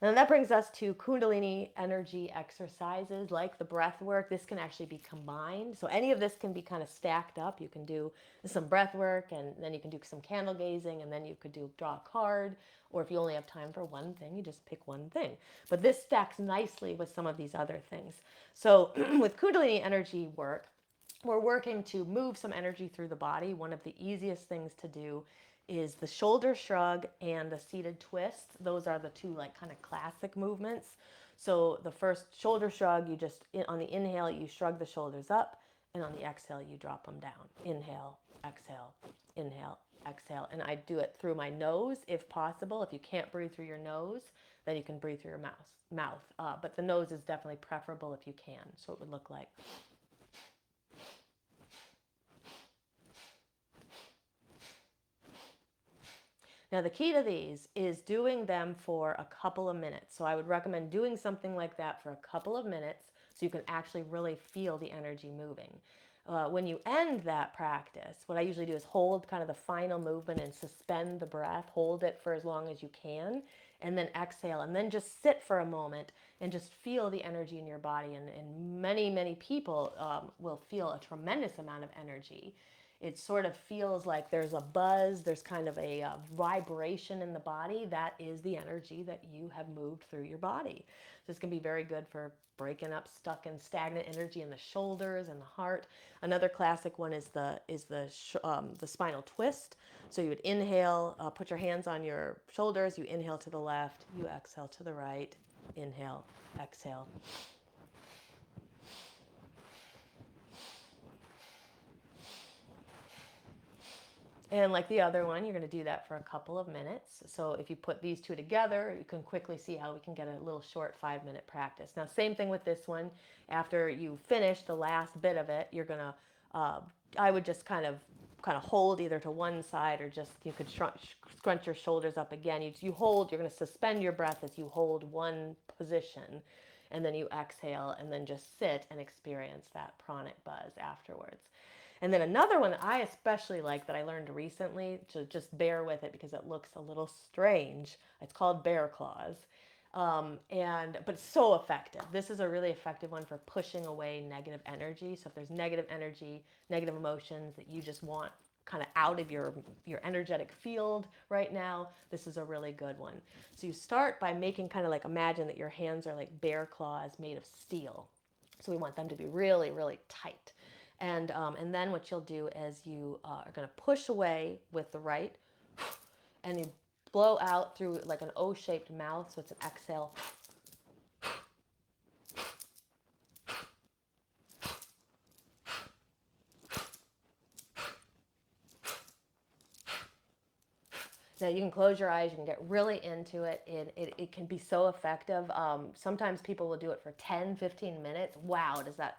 And that brings us to Kundalini energy exercises like the breath work. This can actually be combined. So any of this can be kind of stacked up. You can do some breath work, and then you can do some candle gazing, and then you could draw a card. Or if you only have time for one thing, you just pick one thing. But this stacks nicely with some of these other things. So with Kundalini energy work, we're working to move some energy through the body. One of the easiest things to do is the shoulder shrug and the seated twist. Those are the two like kind of classic movements. So the first shoulder shrug, you just, on the inhale, you shrug the shoulders up, and on the exhale, you drop them down. Inhale, exhale, inhale, exhale. And I do it through my nose if possible. If you can't breathe through your nose, then you can breathe through your mouth. But the nose is definitely preferable if you can. So it would look like. Now, the key to these is doing them for a couple of minutes. So I would recommend doing something like that for a couple of minutes so you can actually really feel the energy moving. When you end that practice, what I usually do is hold kind of the final movement and suspend the breath, hold it for as long as you can, and then exhale, and then just sit for a moment and just feel the energy in your body. And many, many people will feel a tremendous amount of energy. It sort of feels like there's a buzz, there's kind of a vibration in the body. That is the energy that you have moved through your body. This can be very good for breaking up stuck and stagnant energy in the shoulders and the heart. Another classic one is the spinal twist. So you would inhale, put your hands on your shoulders, you inhale to the left, you exhale to the right, inhale, exhale. And like the other one, you're going to do that for a couple of minutes. So if you put these two together, you can quickly see how we can get a little short 5-minute practice. Now, same thing with this one. After you finish the last bit of it, you're going to, I would just kind of hold either to one side, or just you could scrunch your shoulders up again. You hold, you're going to suspend your breath as you hold one position, and then you exhale, and then just sit and experience that pranic buzz afterwards. And then another one that I especially like that I learned recently, to just bear with it because it looks a little strange. It's called bear claws. But it's so effective. This is a really effective one for pushing away negative energy. So if there's negative energy, negative emotions that you just want kind of out of your energetic field right now, this is a really good one. So you start by making kind of like, imagine that your hands are like bear claws made of steel. So we want them to be really, really tight. And then what you'll do is you are going to push away with the right, and you blow out through like an O-shaped mouth, so it's an exhale. Now you can close your eyes, you can get really into it. It can be so effective. Sometimes people will do it for 10, 15 minutes. Wow, does that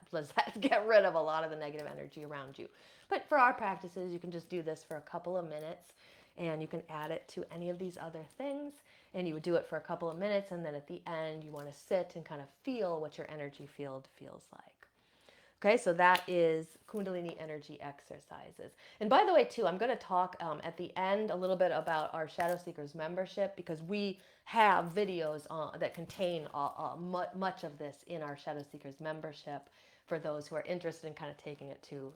get rid of a lot of the negative energy around you. But for our practices, you can just do this for a couple of minutes, and you can add it to any of these other things. And you would do it for a couple of minutes, and then at the end, you want to sit and kind of feel what your energy field feels like. Okay, so that is Kundalini energy exercises. And by the way, too, I'm going to talk at the end a little bit about our Shadow Seekers membership, because we have videos that contain much of this in our Shadow Seekers membership for those who are interested in kind of taking it to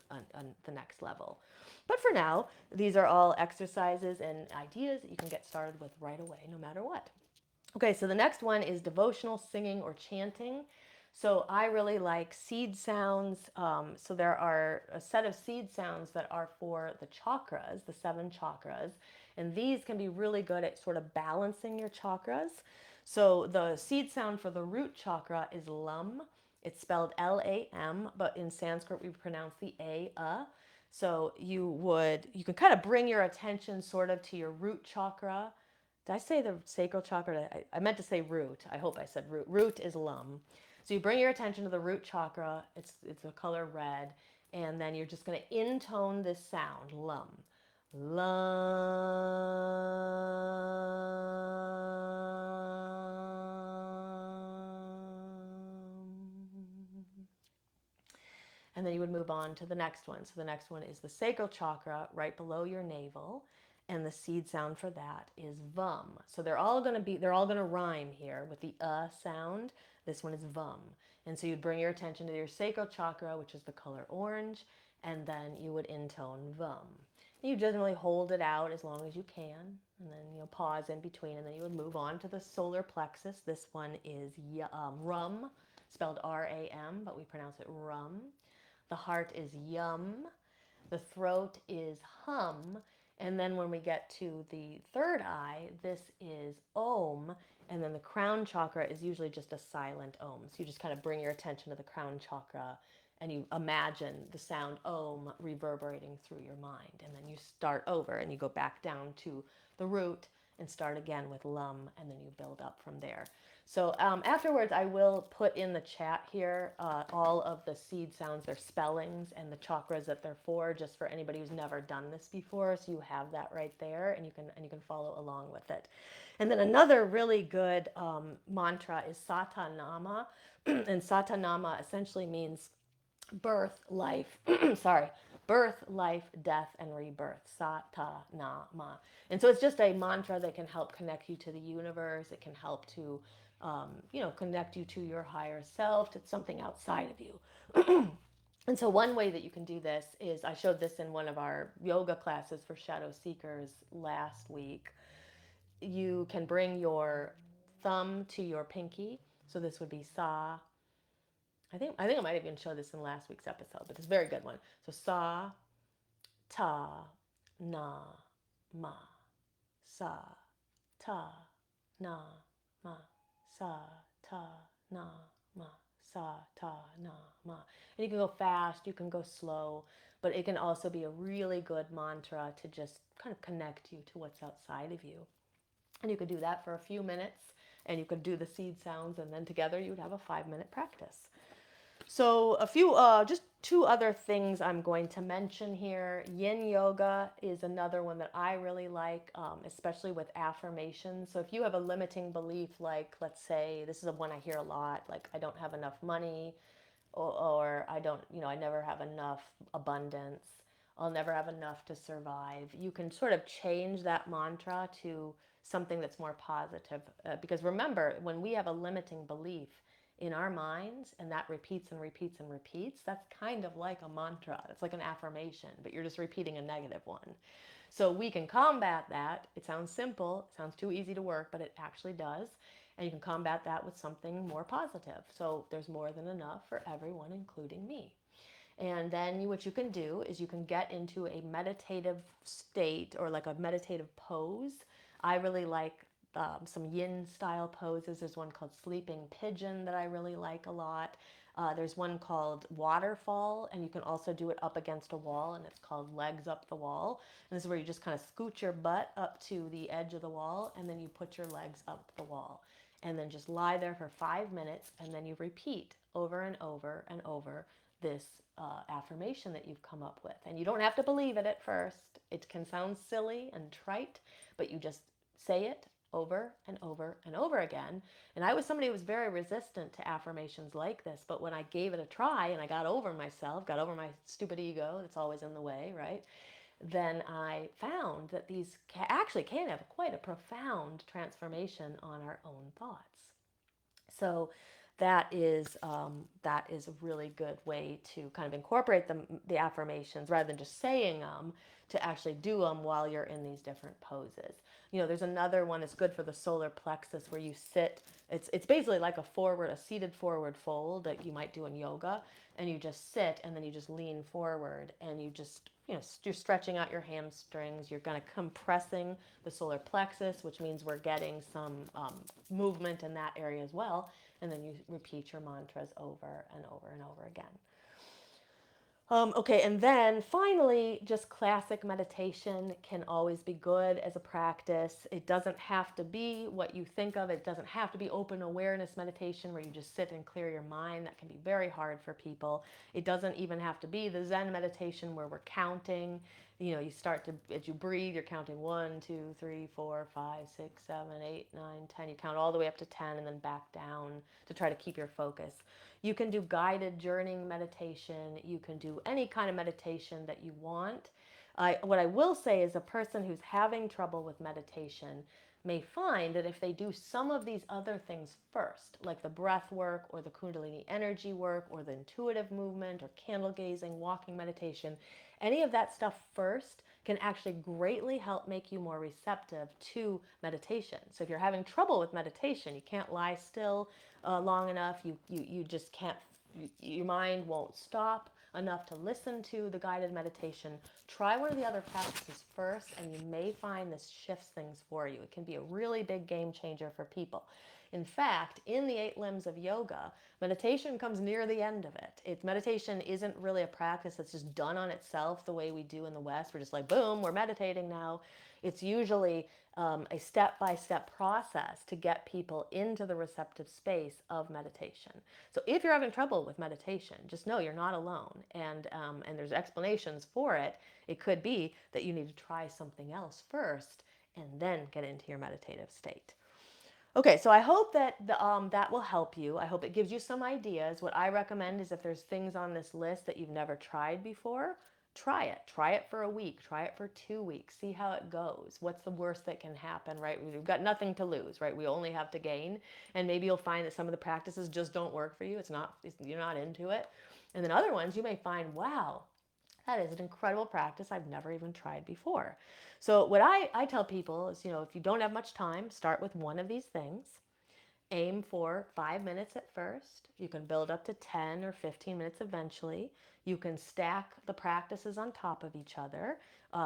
the next level. But for now, these are all exercises and ideas that you can get started with right away, no matter what. Okay, so the next one is devotional singing or chanting. So I really like seed sounds. So there are a set of seed sounds that are for the chakras, the 7 chakras, and these can be really good at sort of balancing your chakras. So the seed sound for the root chakra is Lam. It's spelled Lam, but in Sanskrit we pronounce the A. So you can kind of bring your attention sort of to your root chakra. Did I say the sacral chakra? I meant to say root. I hope I said root. Root is Lam. So you bring your attention to the root chakra. It's the color red. And then you're just going to intone this sound, Lam. And then you would move on to the next one. So the next one is the sacral chakra right below your navel. And the seed sound for that is Vam. So they're all going to rhyme here with the sound. This one is Vam. And so you'd bring your attention to your sacral chakra, which is the color orange, and then you would intone Vam. You generally hold it out as long as you can, and then you'll pause in between, and then you would move on to the solar plexus. This one is Rum, spelled R-A-M, but we pronounce it Rum. The heart is Yum. The throat is Hum. And then when we get to the third eye, this is Om. And then the crown chakra is usually just a silent Om. So you just kind of bring your attention to the crown chakra and you imagine the sound Om reverberating through your mind. And then you start over and you go back down to the root and start again with Lum, and then you build up from there. So afterwards, I will put in the chat here all of the seed sounds, their spellings, and the chakras that they're for, just for anybody who's never done this before. So you have that right there, and you can follow along with it. And then another really good mantra is Satanama, and Satanama essentially means birth, life, sorry, birth, life, death, and rebirth. Satanama. And so it's just a mantra that can help connect you to the universe. It can help to, connect you to your higher self, to something outside of you. And so one way that you can do this is, I showed this in one of our yoga classes for shadow seekers last week. You can bring your thumb to your pinky. So this would be sa. I think I might even show this in last week's episode, but it's a very good one. So sa, ta, na, ma, sa, ta, na, ma, sa, ta, na, ma, sa, ta, na, ma. And you can go fast, you can go slow, but it can also be a really good mantra to just kind of connect you to what's outside of you. And you could do that for a few minutes, and you could do the seed sounds, and then together you would have a 5-minute practice. So just two other things I'm going to mention here. Yin yoga is another one that I really like, especially with affirmations. So if you have a limiting belief, like, let's say, this is a one I hear a lot, like, I don't have enough money, or I don't, I never have enough abundance, I'll never have enough to survive. You can sort of change that mantra to something that's more positive. Because remember, when we have a limiting belief in our minds and that repeats and repeats and repeats, that's kind of like a mantra. It's like an affirmation, but you're just repeating a negative one. So we can combat that. It sounds simple, it sounds too easy to work, but it actually does. And you can combat that with something more positive. So there's more than enough for everyone, including me. And then what you can do is you can get into a meditative state, or like a meditative pose. I really like some yin style poses. There's one called sleeping pigeon that I really like a lot. There's one called waterfall, and you can also do it up against a wall, and it's called legs up the wall. And this is where you just kind of scoot your butt up to the edge of the wall, and then you put your legs up the wall. And then just lie there for 5 minutes, and then you repeat over and over and over this affirmation that you've come up with. And you don't have to believe it at first. It can sound silly and trite, but you just say it over and over and over again. And I was somebody who was very resistant to affirmations like this, but when I gave it a try and I got over myself, got over my stupid ego that's always in the way, right? Then I found that these actually can have quite a profound transformation on our own thoughts. So that is a really good way to kind of incorporate the affirmations rather than just saying them, to actually do them while you're in these different poses. There's another one that's good for the solar plexus, where you sit. It's basically like a seated forward fold that you might do in yoga, and you just sit and then you just lean forward, and you just you're stretching out your hamstrings. You're kind of compressing the solar plexus, which means we're getting some movement in that area as well. And then you repeat your mantras over and over and over again. Okay, and then finally, just classic meditation can always be good as a practice. It doesn't have to be what you think of. It doesn't have to be open awareness meditation where you just sit and clear your mind. That can be very hard for people. It doesn't even have to be the Zen meditation where we're counting. You start to, as you breathe, you're counting 1, 2, 3, 4, 5, 6, 7, 8, 9, 10. You count all the way up to 10 and then back down to try to keep your focus. You can do guided journeying meditation. You can do any kind of meditation that you want. What I will say is, a person who's having trouble with meditation may find that if they do some of these other things first, like the breath work or the Kundalini energy work or the intuitive movement or candle gazing, walking meditation, any of that stuff first can actually greatly help make you more receptive to meditation. So if you're having trouble with meditation, you can't lie still long enough, you just can't, your mind won't stop enough to listen to the guided meditation, try one of the other practices first, and you may find this shifts things for you. It can be a really big game changer for people. In fact, in the 8 limbs of yoga, meditation comes near the end of it. Meditation isn't really a practice that's just done on itself the way we do in the West. We're just like, boom, we're meditating now. It's usually a step-by-step process to get people into the receptive space of meditation. So if you're having trouble with meditation, just know you're not alone, and there's explanations for it. It could be that you need to try something else first and then get into your meditative state. Okay, so I hope that that will help you. I hope it gives you some ideas. What I recommend is if there's things on this list that you've never tried before, try it. Try it for a week. Try it for 2 weeks. See how it goes. What's the worst that can happen, right? We've got nothing to lose, right? We only have to gain. And maybe you'll find that some of the practices just don't work for you. You're not into it. And then other ones you may find, wow, that is an incredible practice I've never even tried before. So what I tell people is, if you don't have much time, start with one of these things. Aim for 5 minutes at first. You can build up to 10 or 15 minutes eventually. You can stack the practices on top of each other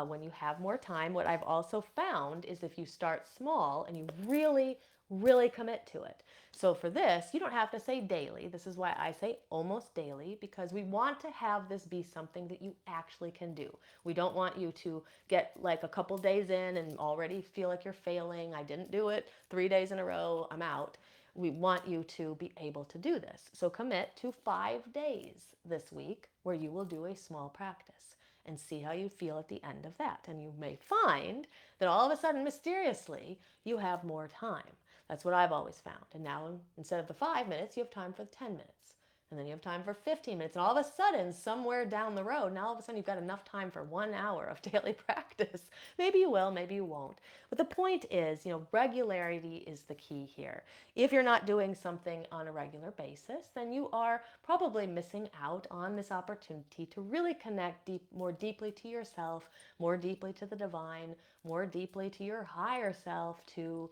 when you have more time. What I've also found is if you start small and you really, really commit to it. So for this, you don't have to say daily. This is why I say almost daily, because we want to have this be something that you actually can do. We don't want you to get like a couple days in and already feel like you're failing. I didn't do it 3 days in a row. I'm out. We want you to be able to do this. So commit to 5 days this week where you will do a small practice and see how you feel at the end of that. And you may find that all of a sudden, mysteriously, you have more time. That's what I've always found. And now instead of the 5 minutes, you have time for the 10 minutes. And then you have time for 15 minutes. And all of a sudden, somewhere down the road, now all of a sudden you've got enough time for 1 hour of daily practice. Maybe you will, maybe you won't. But the point is, regularity is the key here. If you're not doing something on a regular basis, then you are probably missing out on this opportunity to really connect more deeply to yourself, more deeply to the divine, more deeply to your higher self, to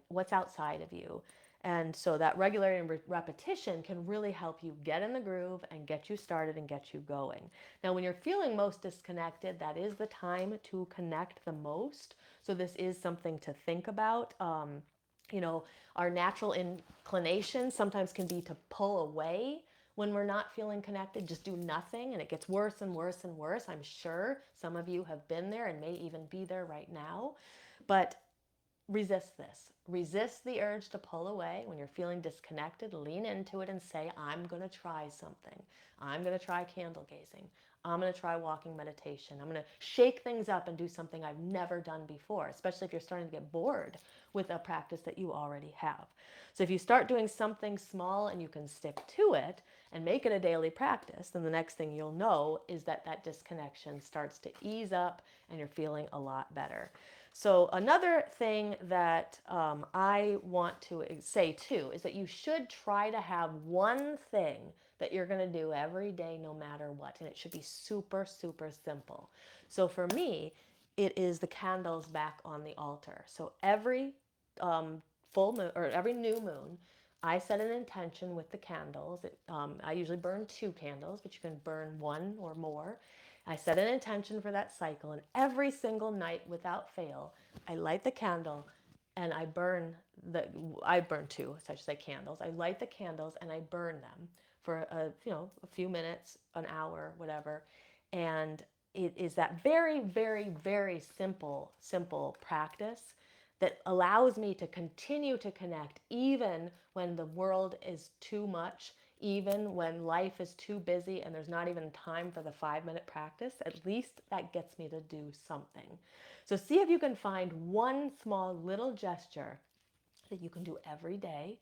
what's outside of you. And so that regularity and repetition can really help you get in the groove and get you started and get you going. Now, when you're feeling most disconnected, that is the time to connect the most. So this is something to think about. Our natural inclination sometimes can be to pull away when we're not feeling connected, just do nothing, and it gets worse and worse and worse. I'm sure some of you have been there and may even be there right now. But resist this. Resist the urge to pull away. When you're feeling disconnected, lean into it and say, I'm going to try something. I'm going to try candle gazing. I'm going to try walking meditation. I'm going to shake things up and do something I've never done before, especially if you're starting to get bored with a practice that you already have. So if you start doing something small and you can stick to it and make it a daily practice, then the next thing you'll know is that disconnection starts to ease up and you're feeling a lot better. So another thing that I want to say too is that you should try to have one thing that you're going to do every day no matter what. And it should be super, super simple. So for me, it is the candles back on the altar. So every full moon or every new moon, I set an intention with the candles. I usually burn 2 candles, but you can burn 1 or more. I set an intention for that cycle, and every single night without fail, I light the candle and I burn 2, so I should say candles. I light the candles and I burn them for a few minutes, an hour, whatever. And it is that very, very, very simple practice that allows me to continue to connect even when the world is too much, even when life is too busy and there's not even time for the 5-minute practice. At least that gets me to do something. So see if you can find one small little gesture that you can do every day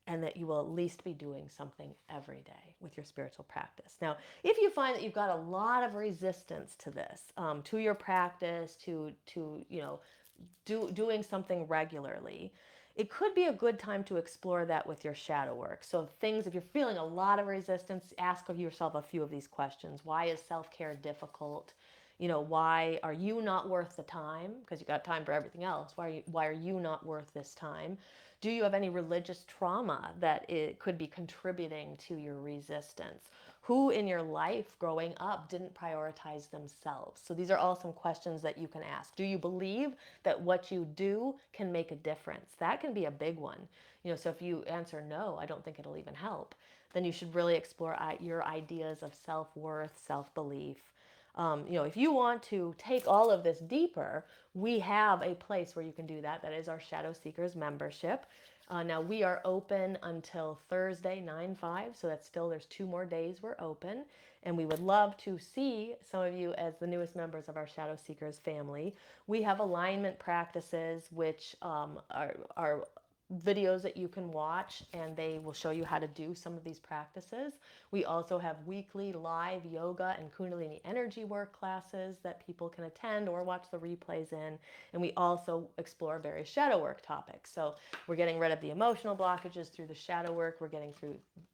and that you will at least be doing something every day with your spiritual practice. Now, if you find that you've got a lot of resistance to this, to your practice, to doing something regularly, it could be a good time to explore that with your shadow work. So if you're feeling a lot of resistance, ask of yourself a few of these questions. Why is self-care difficult? Why are you not worth the time? Because you got time for everything else. Why are you not worth this time? Do you have any religious trauma that it could be contributing to your resistance? Who in your life growing up didn't prioritize themselves? So these are all some questions that you can ask. Do you believe that what you do can make a difference? That can be a big one. So if you answer no, I don't think it'll even help, then you should really explore your ideas of self-worth, self-belief. If you want to take all of this deeper, we have a place where you can do that. That is our Shadow Seekers membership. Now we are open until Thursday, 9/5, so there's 2 more days we're open. And we would love to see some of you as the newest members of our Shadow Seekers family. We have alignment practices, which are videos that you can watch, and they will show you how to do some of these practices. We also have weekly live yoga and Kundalini energy work classes that people can attend or watch the replays in. And we also explore various shadow work topics. So we're getting rid of the emotional blockages through the shadow work. We're getting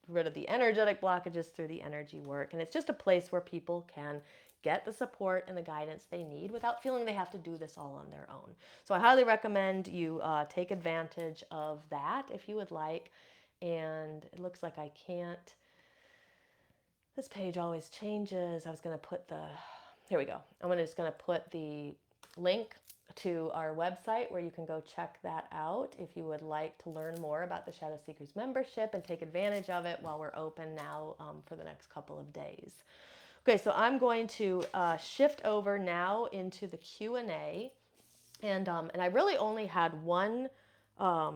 rid of the energetic blockages through the energy work. And it's just a place where people can get the support and the guidance they need without feeling they have to do this all on their own. So I highly recommend you take advantage of that if you would like. And it looks like I can't. This page always changes. I was going to put here we go. I'm just going to put the link to our website where you can go check that out if you would like to learn more about the Shadow Seekers membership and take advantage of it while we're open now for the next couple of days. Okay, so I'm going to shift over now into the Q&A. And I really only had one. I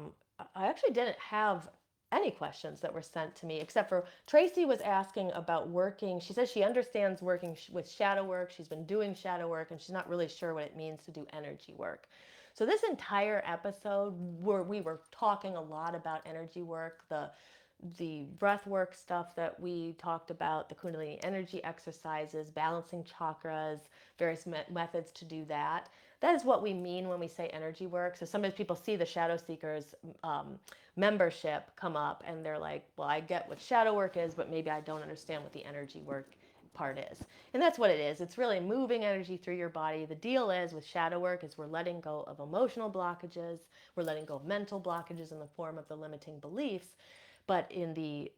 actually didn't have any questions that were sent to me, except for Tracy was asking about working. She says she understands working with shadow work. She's been doing shadow work, and she's not really sure what it means to do energy work. So this entire episode, we were talking a lot about energy work, the breath work stuff that we talked about, the Kundalini energy exercises, balancing chakras, various methods to do that. That is what we mean when we say energy work. So sometimes people see the Shadow Seekers membership come up and they're like, well, I get what shadow work is, but maybe I don't understand what the energy work part is. And that's what it is. It's really moving energy through your body. The deal is with shadow work is we're letting go of emotional blockages. We're letting go of mental blockages in the form of the limiting beliefs, but in the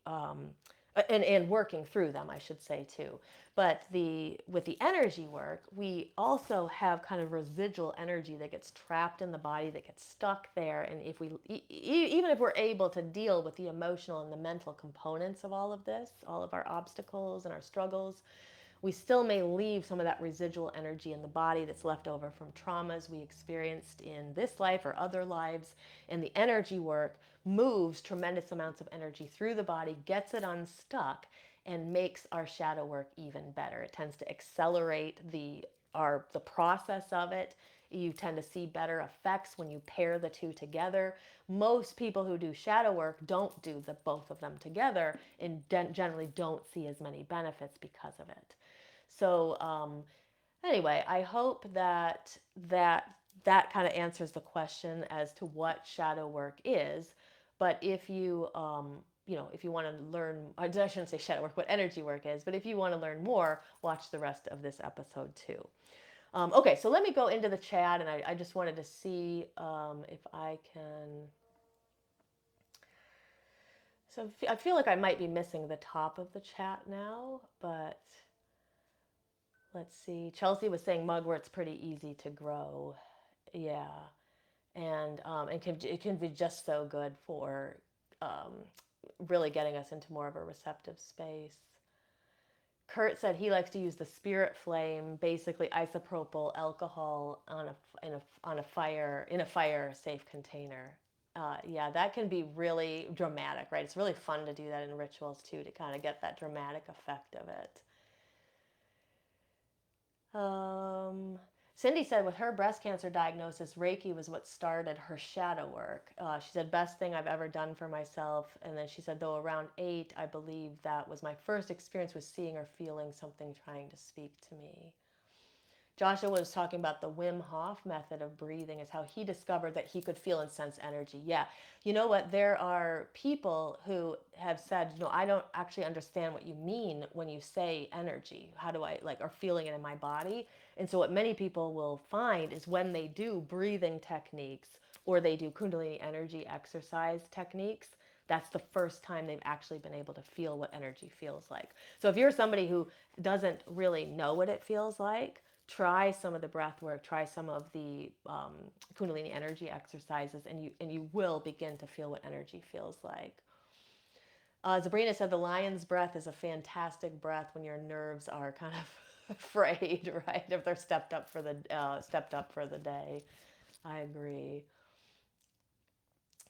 and working through them, I should say too. But with the energy work, we also have kind of residual energy that gets trapped in the body, that gets stuck there. And if even if we're able to deal with the emotional and the mental components of all of this, all of our obstacles and our struggles, we still may leave some of that residual energy in the body that's left over from traumas we experienced in this life or other lives. And the energy work moves tremendous amounts of energy through the body, gets it unstuck, and makes our shadow work even better. It tends to accelerate the process of it. You tend to see better effects when you pair the two together. Most people who do shadow work don't do both of them together and generally don't see as many benefits because of it. So anyway, I hope that kind of answers the question as to what shadow work is. But if you if you want to learn, I shouldn't say shadow work, what energy work is, but if you want to learn more, watch the rest of this episode too. Okay, so let me go into the chat, and I just wanted to see if I can. So I feel like I might be missing the top of the chat now, but let's see. Chelsea was saying mugwort's pretty easy to grow. Yeah. And it can be just so good for really getting us into more of a receptive space. Kurt said he likes to use the spirit flame, basically isopropyl alcohol on a fire safe container. Yeah, that can be really dramatic, right? It's really fun to do that in rituals too, to kind of get that dramatic effect of it. Cindy said with her breast cancer diagnosis, Reiki was what started her shadow work. She said, best thing I've ever done for myself. And then she said, though around 8, I believe that was my first experience with seeing or feeling something trying to speak to me. Joshua was talking about the Wim Hof method of breathing, is how he discovered that he could feel and sense energy. Yeah. You know what? There are people who have said, I don't actually understand what you mean when you say energy. How do I or feeling it in my body? And so what many people will find is when they do breathing techniques or they do Kundalini energy exercise techniques, that's the first time they've actually been able to feel what energy feels like. So if you're somebody who doesn't really know what it feels like, try some of the breath work, try some of the Kundalini energy exercises, and you will begin to feel what energy feels like. Sabrina said the lion's breath is a fantastic breath when your nerves are kind of afraid, right? If they're stepped up for the day. I agree.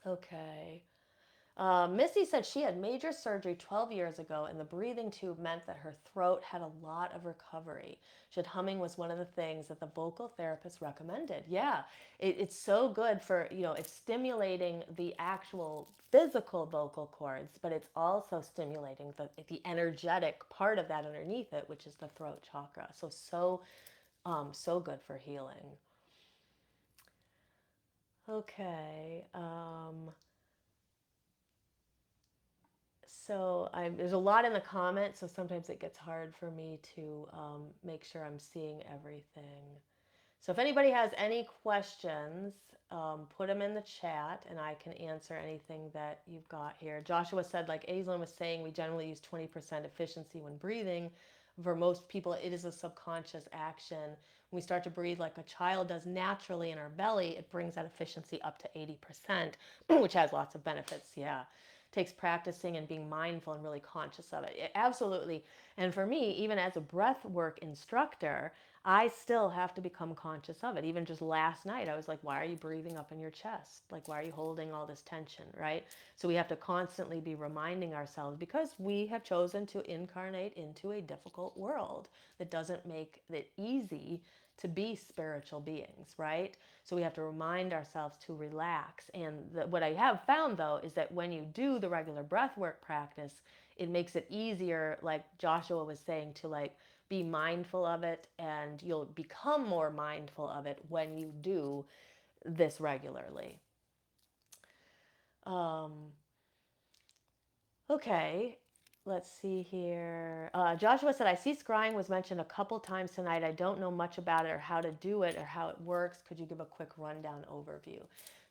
Okay. Missy said she had major surgery 12 years ago, and the breathing tube meant that her throat had a lot of recovery. She said humming was one of the things that the vocal therapist recommended. Yeah, it's so good for, it's stimulating the actual physical vocal cords, but it's also stimulating the energetic part of that underneath it, which is the throat chakra. So good for healing. Okay. There's a lot in the comments, so sometimes it gets hard for me to make sure I'm seeing everything. So if anybody has any questions, put them in the chat and I can answer anything that you've got here. Joshua said, like Aislin was saying, we generally use 20% efficiency when breathing. For most people, it is a subconscious action. When we start to breathe like a child does naturally in our belly, it brings that efficiency up to 80%, which has lots of benefits. Yeah. Takes practicing and being mindful and really conscious of it. Absolutely. And for me, even as a breath work instructor, I still have to become conscious of it. Even just last night, I was like, why are you breathing up in your chest? Like, why are you holding all this tension, right? So we have to constantly be reminding ourselves because we have chosen to incarnate into a difficult world that doesn't make it easy to be spiritual beings, right? So we have to remind ourselves to relax. And what I have found, though, is that when you do the regular breath work practice, it makes it easier, like Joshua was saying, to be mindful of it, and you'll become more mindful of it when you do this regularly. Okay, let's see here. Joshua said, I see scrying was mentioned a couple times tonight. I don't know much about it or how to do it or how it works. Could you give a quick rundown overview?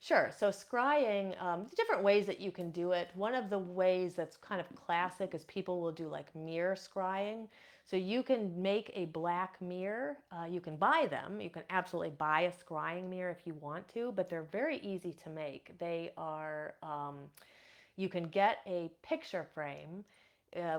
Sure. So scrying, different ways that you can do it. One of the ways that's kind of classic is people will do like mirror scrying. So you can make a black mirror. You can buy them. You can absolutely buy a scrying mirror if you want to, but they're very easy to make. They are you can get a picture frame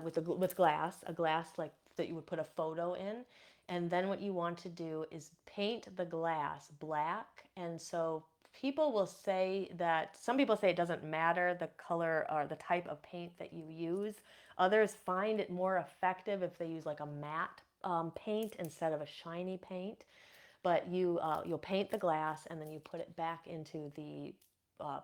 with glass, a glass like that you would put a photo in, and then what you want to do is paint the glass black. And so people will say that some people say it doesn't matter the color or the type of paint that you use. Others find it more effective if they use like a matte paint instead of a shiny paint. But you'll paint the glass and then you put it back into the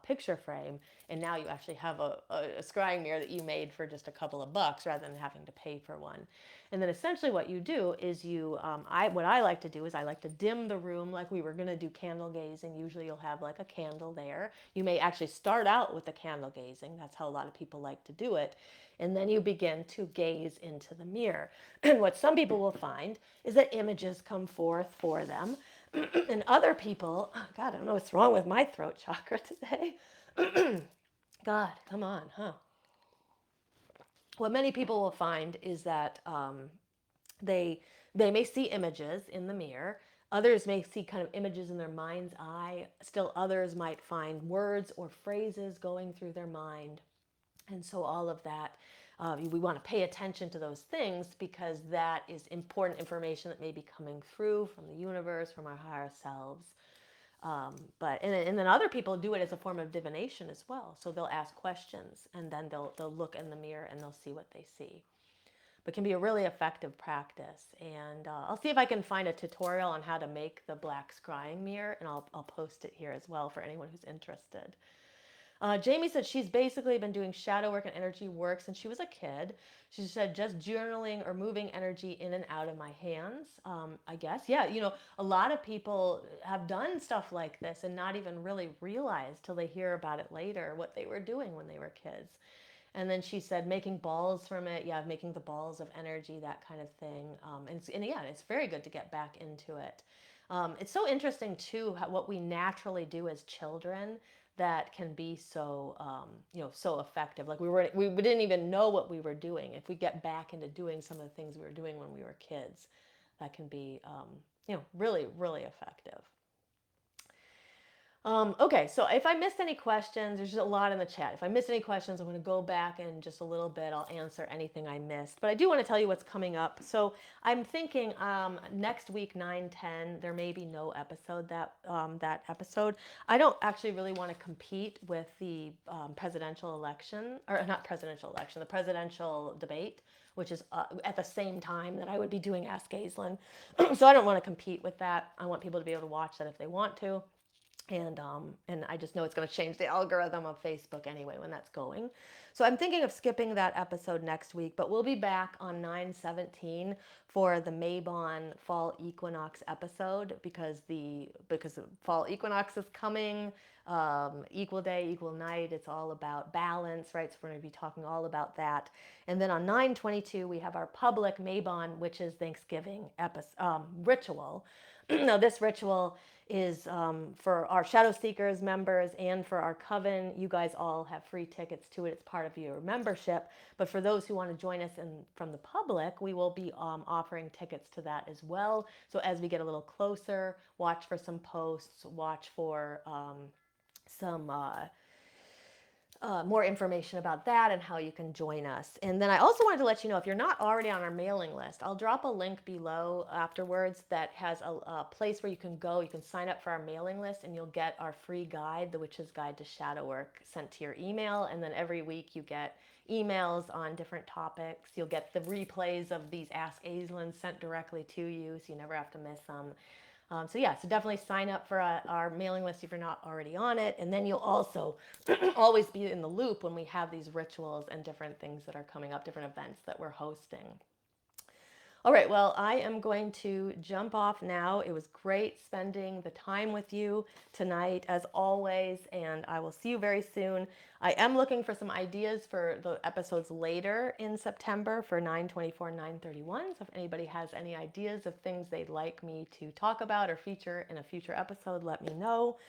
picture frame, and now you actually have a scrying mirror that you made for just a couple of bucks rather than having to pay for one. And then essentially what you do is what I like to do is I like to dim the room like we were going to do candle gazing. Usually you'll have like a candle there. You may actually start out with the candle gazing. That's how a lot of people like to do it. And then you begin to gaze into the mirror. And what some people will find is that images come forth for them. And other people, oh God, I don't know what's wrong with my throat chakra today. God, come on, huh? What many people will find is that they they may see images in the mirror. Others may see kind of images in their mind's eye. Still others might find words or phrases going through their mind. And so all of that, we want to pay attention to those things because that is important information that may be coming through from the universe, from our higher selves. And then other people do it as a form of divination as well. So they'll ask questions and then they'll look in the mirror and they'll see what they see. But can be a really effective practice. And I'll see if I can find a tutorial on how to make the black scrying mirror, and I'll post it here as well for anyone who's interested. Jamie said she's basically been doing shadow work and energy work since she was a kid. She said just journaling or moving energy in and out of my hands. I guess, yeah, a lot of people have done stuff like this and not even really realize till they hear about it later what they were doing when they were kids. And then she said making balls from it, yeah, making the balls of energy, that kind of thing. And yeah, it's very good to get back into it. It's so interesting too what we naturally do as children that can be so so effective. Like we didn't even know what we were doing. If we get back into doing some of the things we were doing when we were kids, that can be really really effective. Okay, so if I missed any questions, there's just a lot in the chat. If I missed any questions, I'm going to go back in just a little bit. I'll answer anything I missed. But I do want to tell you what's coming up. So I'm thinking next week, 9/10, there may be no episode that episode. I don't actually really want to compete with the presidential election, or not presidential election, the presidential debate, which is at the same time that I would be doing Ask Aislin. So I don't want to compete with that. I want people to be able to watch that if they want to. And I just know it's going to change the algorithm of Facebook anyway when that's going. So I'm thinking of skipping that episode next week, but we'll be back on 9/17 for the Mabon fall equinox episode because the fall equinox is coming. Equal day, equal night. It's all about balance, right? So we're going to be talking all about that. And then on 9/22 we have our public Mabon, which is Thanksgiving ritual. Now this ritual is for our Shadow Seekers members and for our coven. You guys all have free tickets to it. It's part of your membership. But for those who want to join us from the public, we will be offering tickets to that as well. So as we get a little closer, watch for some posts, watch for some more information about that and how you can join us. And then I also wanted to let you know, if you're not already on our mailing list, I'll drop a link below afterwards that has a place where you can go. You can sign up for our mailing list and you'll get our free guide, The Witch's Guide to Shadow Work, sent to your email. And then every week you get emails on different topics. You'll get the replays of these Ask Aislin sent directly to you, so you never have to miss them. So yeah, so definitely sign up for our mailing list if you're not already on it. And then you'll also always be in the loop when we have these rituals and different things that are coming up, different events that we're hosting. All right, well, I am going to jump off now. It was great spending the time with you tonight, as always, and I will see you very soon. I am looking for some ideas for the episodes later in September for 9/24 and 9/31. So if anybody has any ideas of things they'd like me to talk about or feature in a future episode, let me know.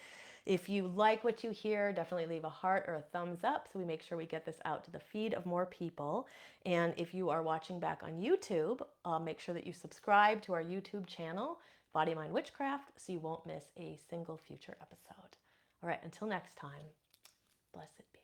If you like what you hear, definitely leave a heart or a thumbs up so we make sure we get this out to the feed of more people. And if you are watching back on YouTube, make sure that you subscribe to our YouTube channel, Body, Mind, Witchcraft, so you won't miss a single future episode. All right, until next time, blessed be.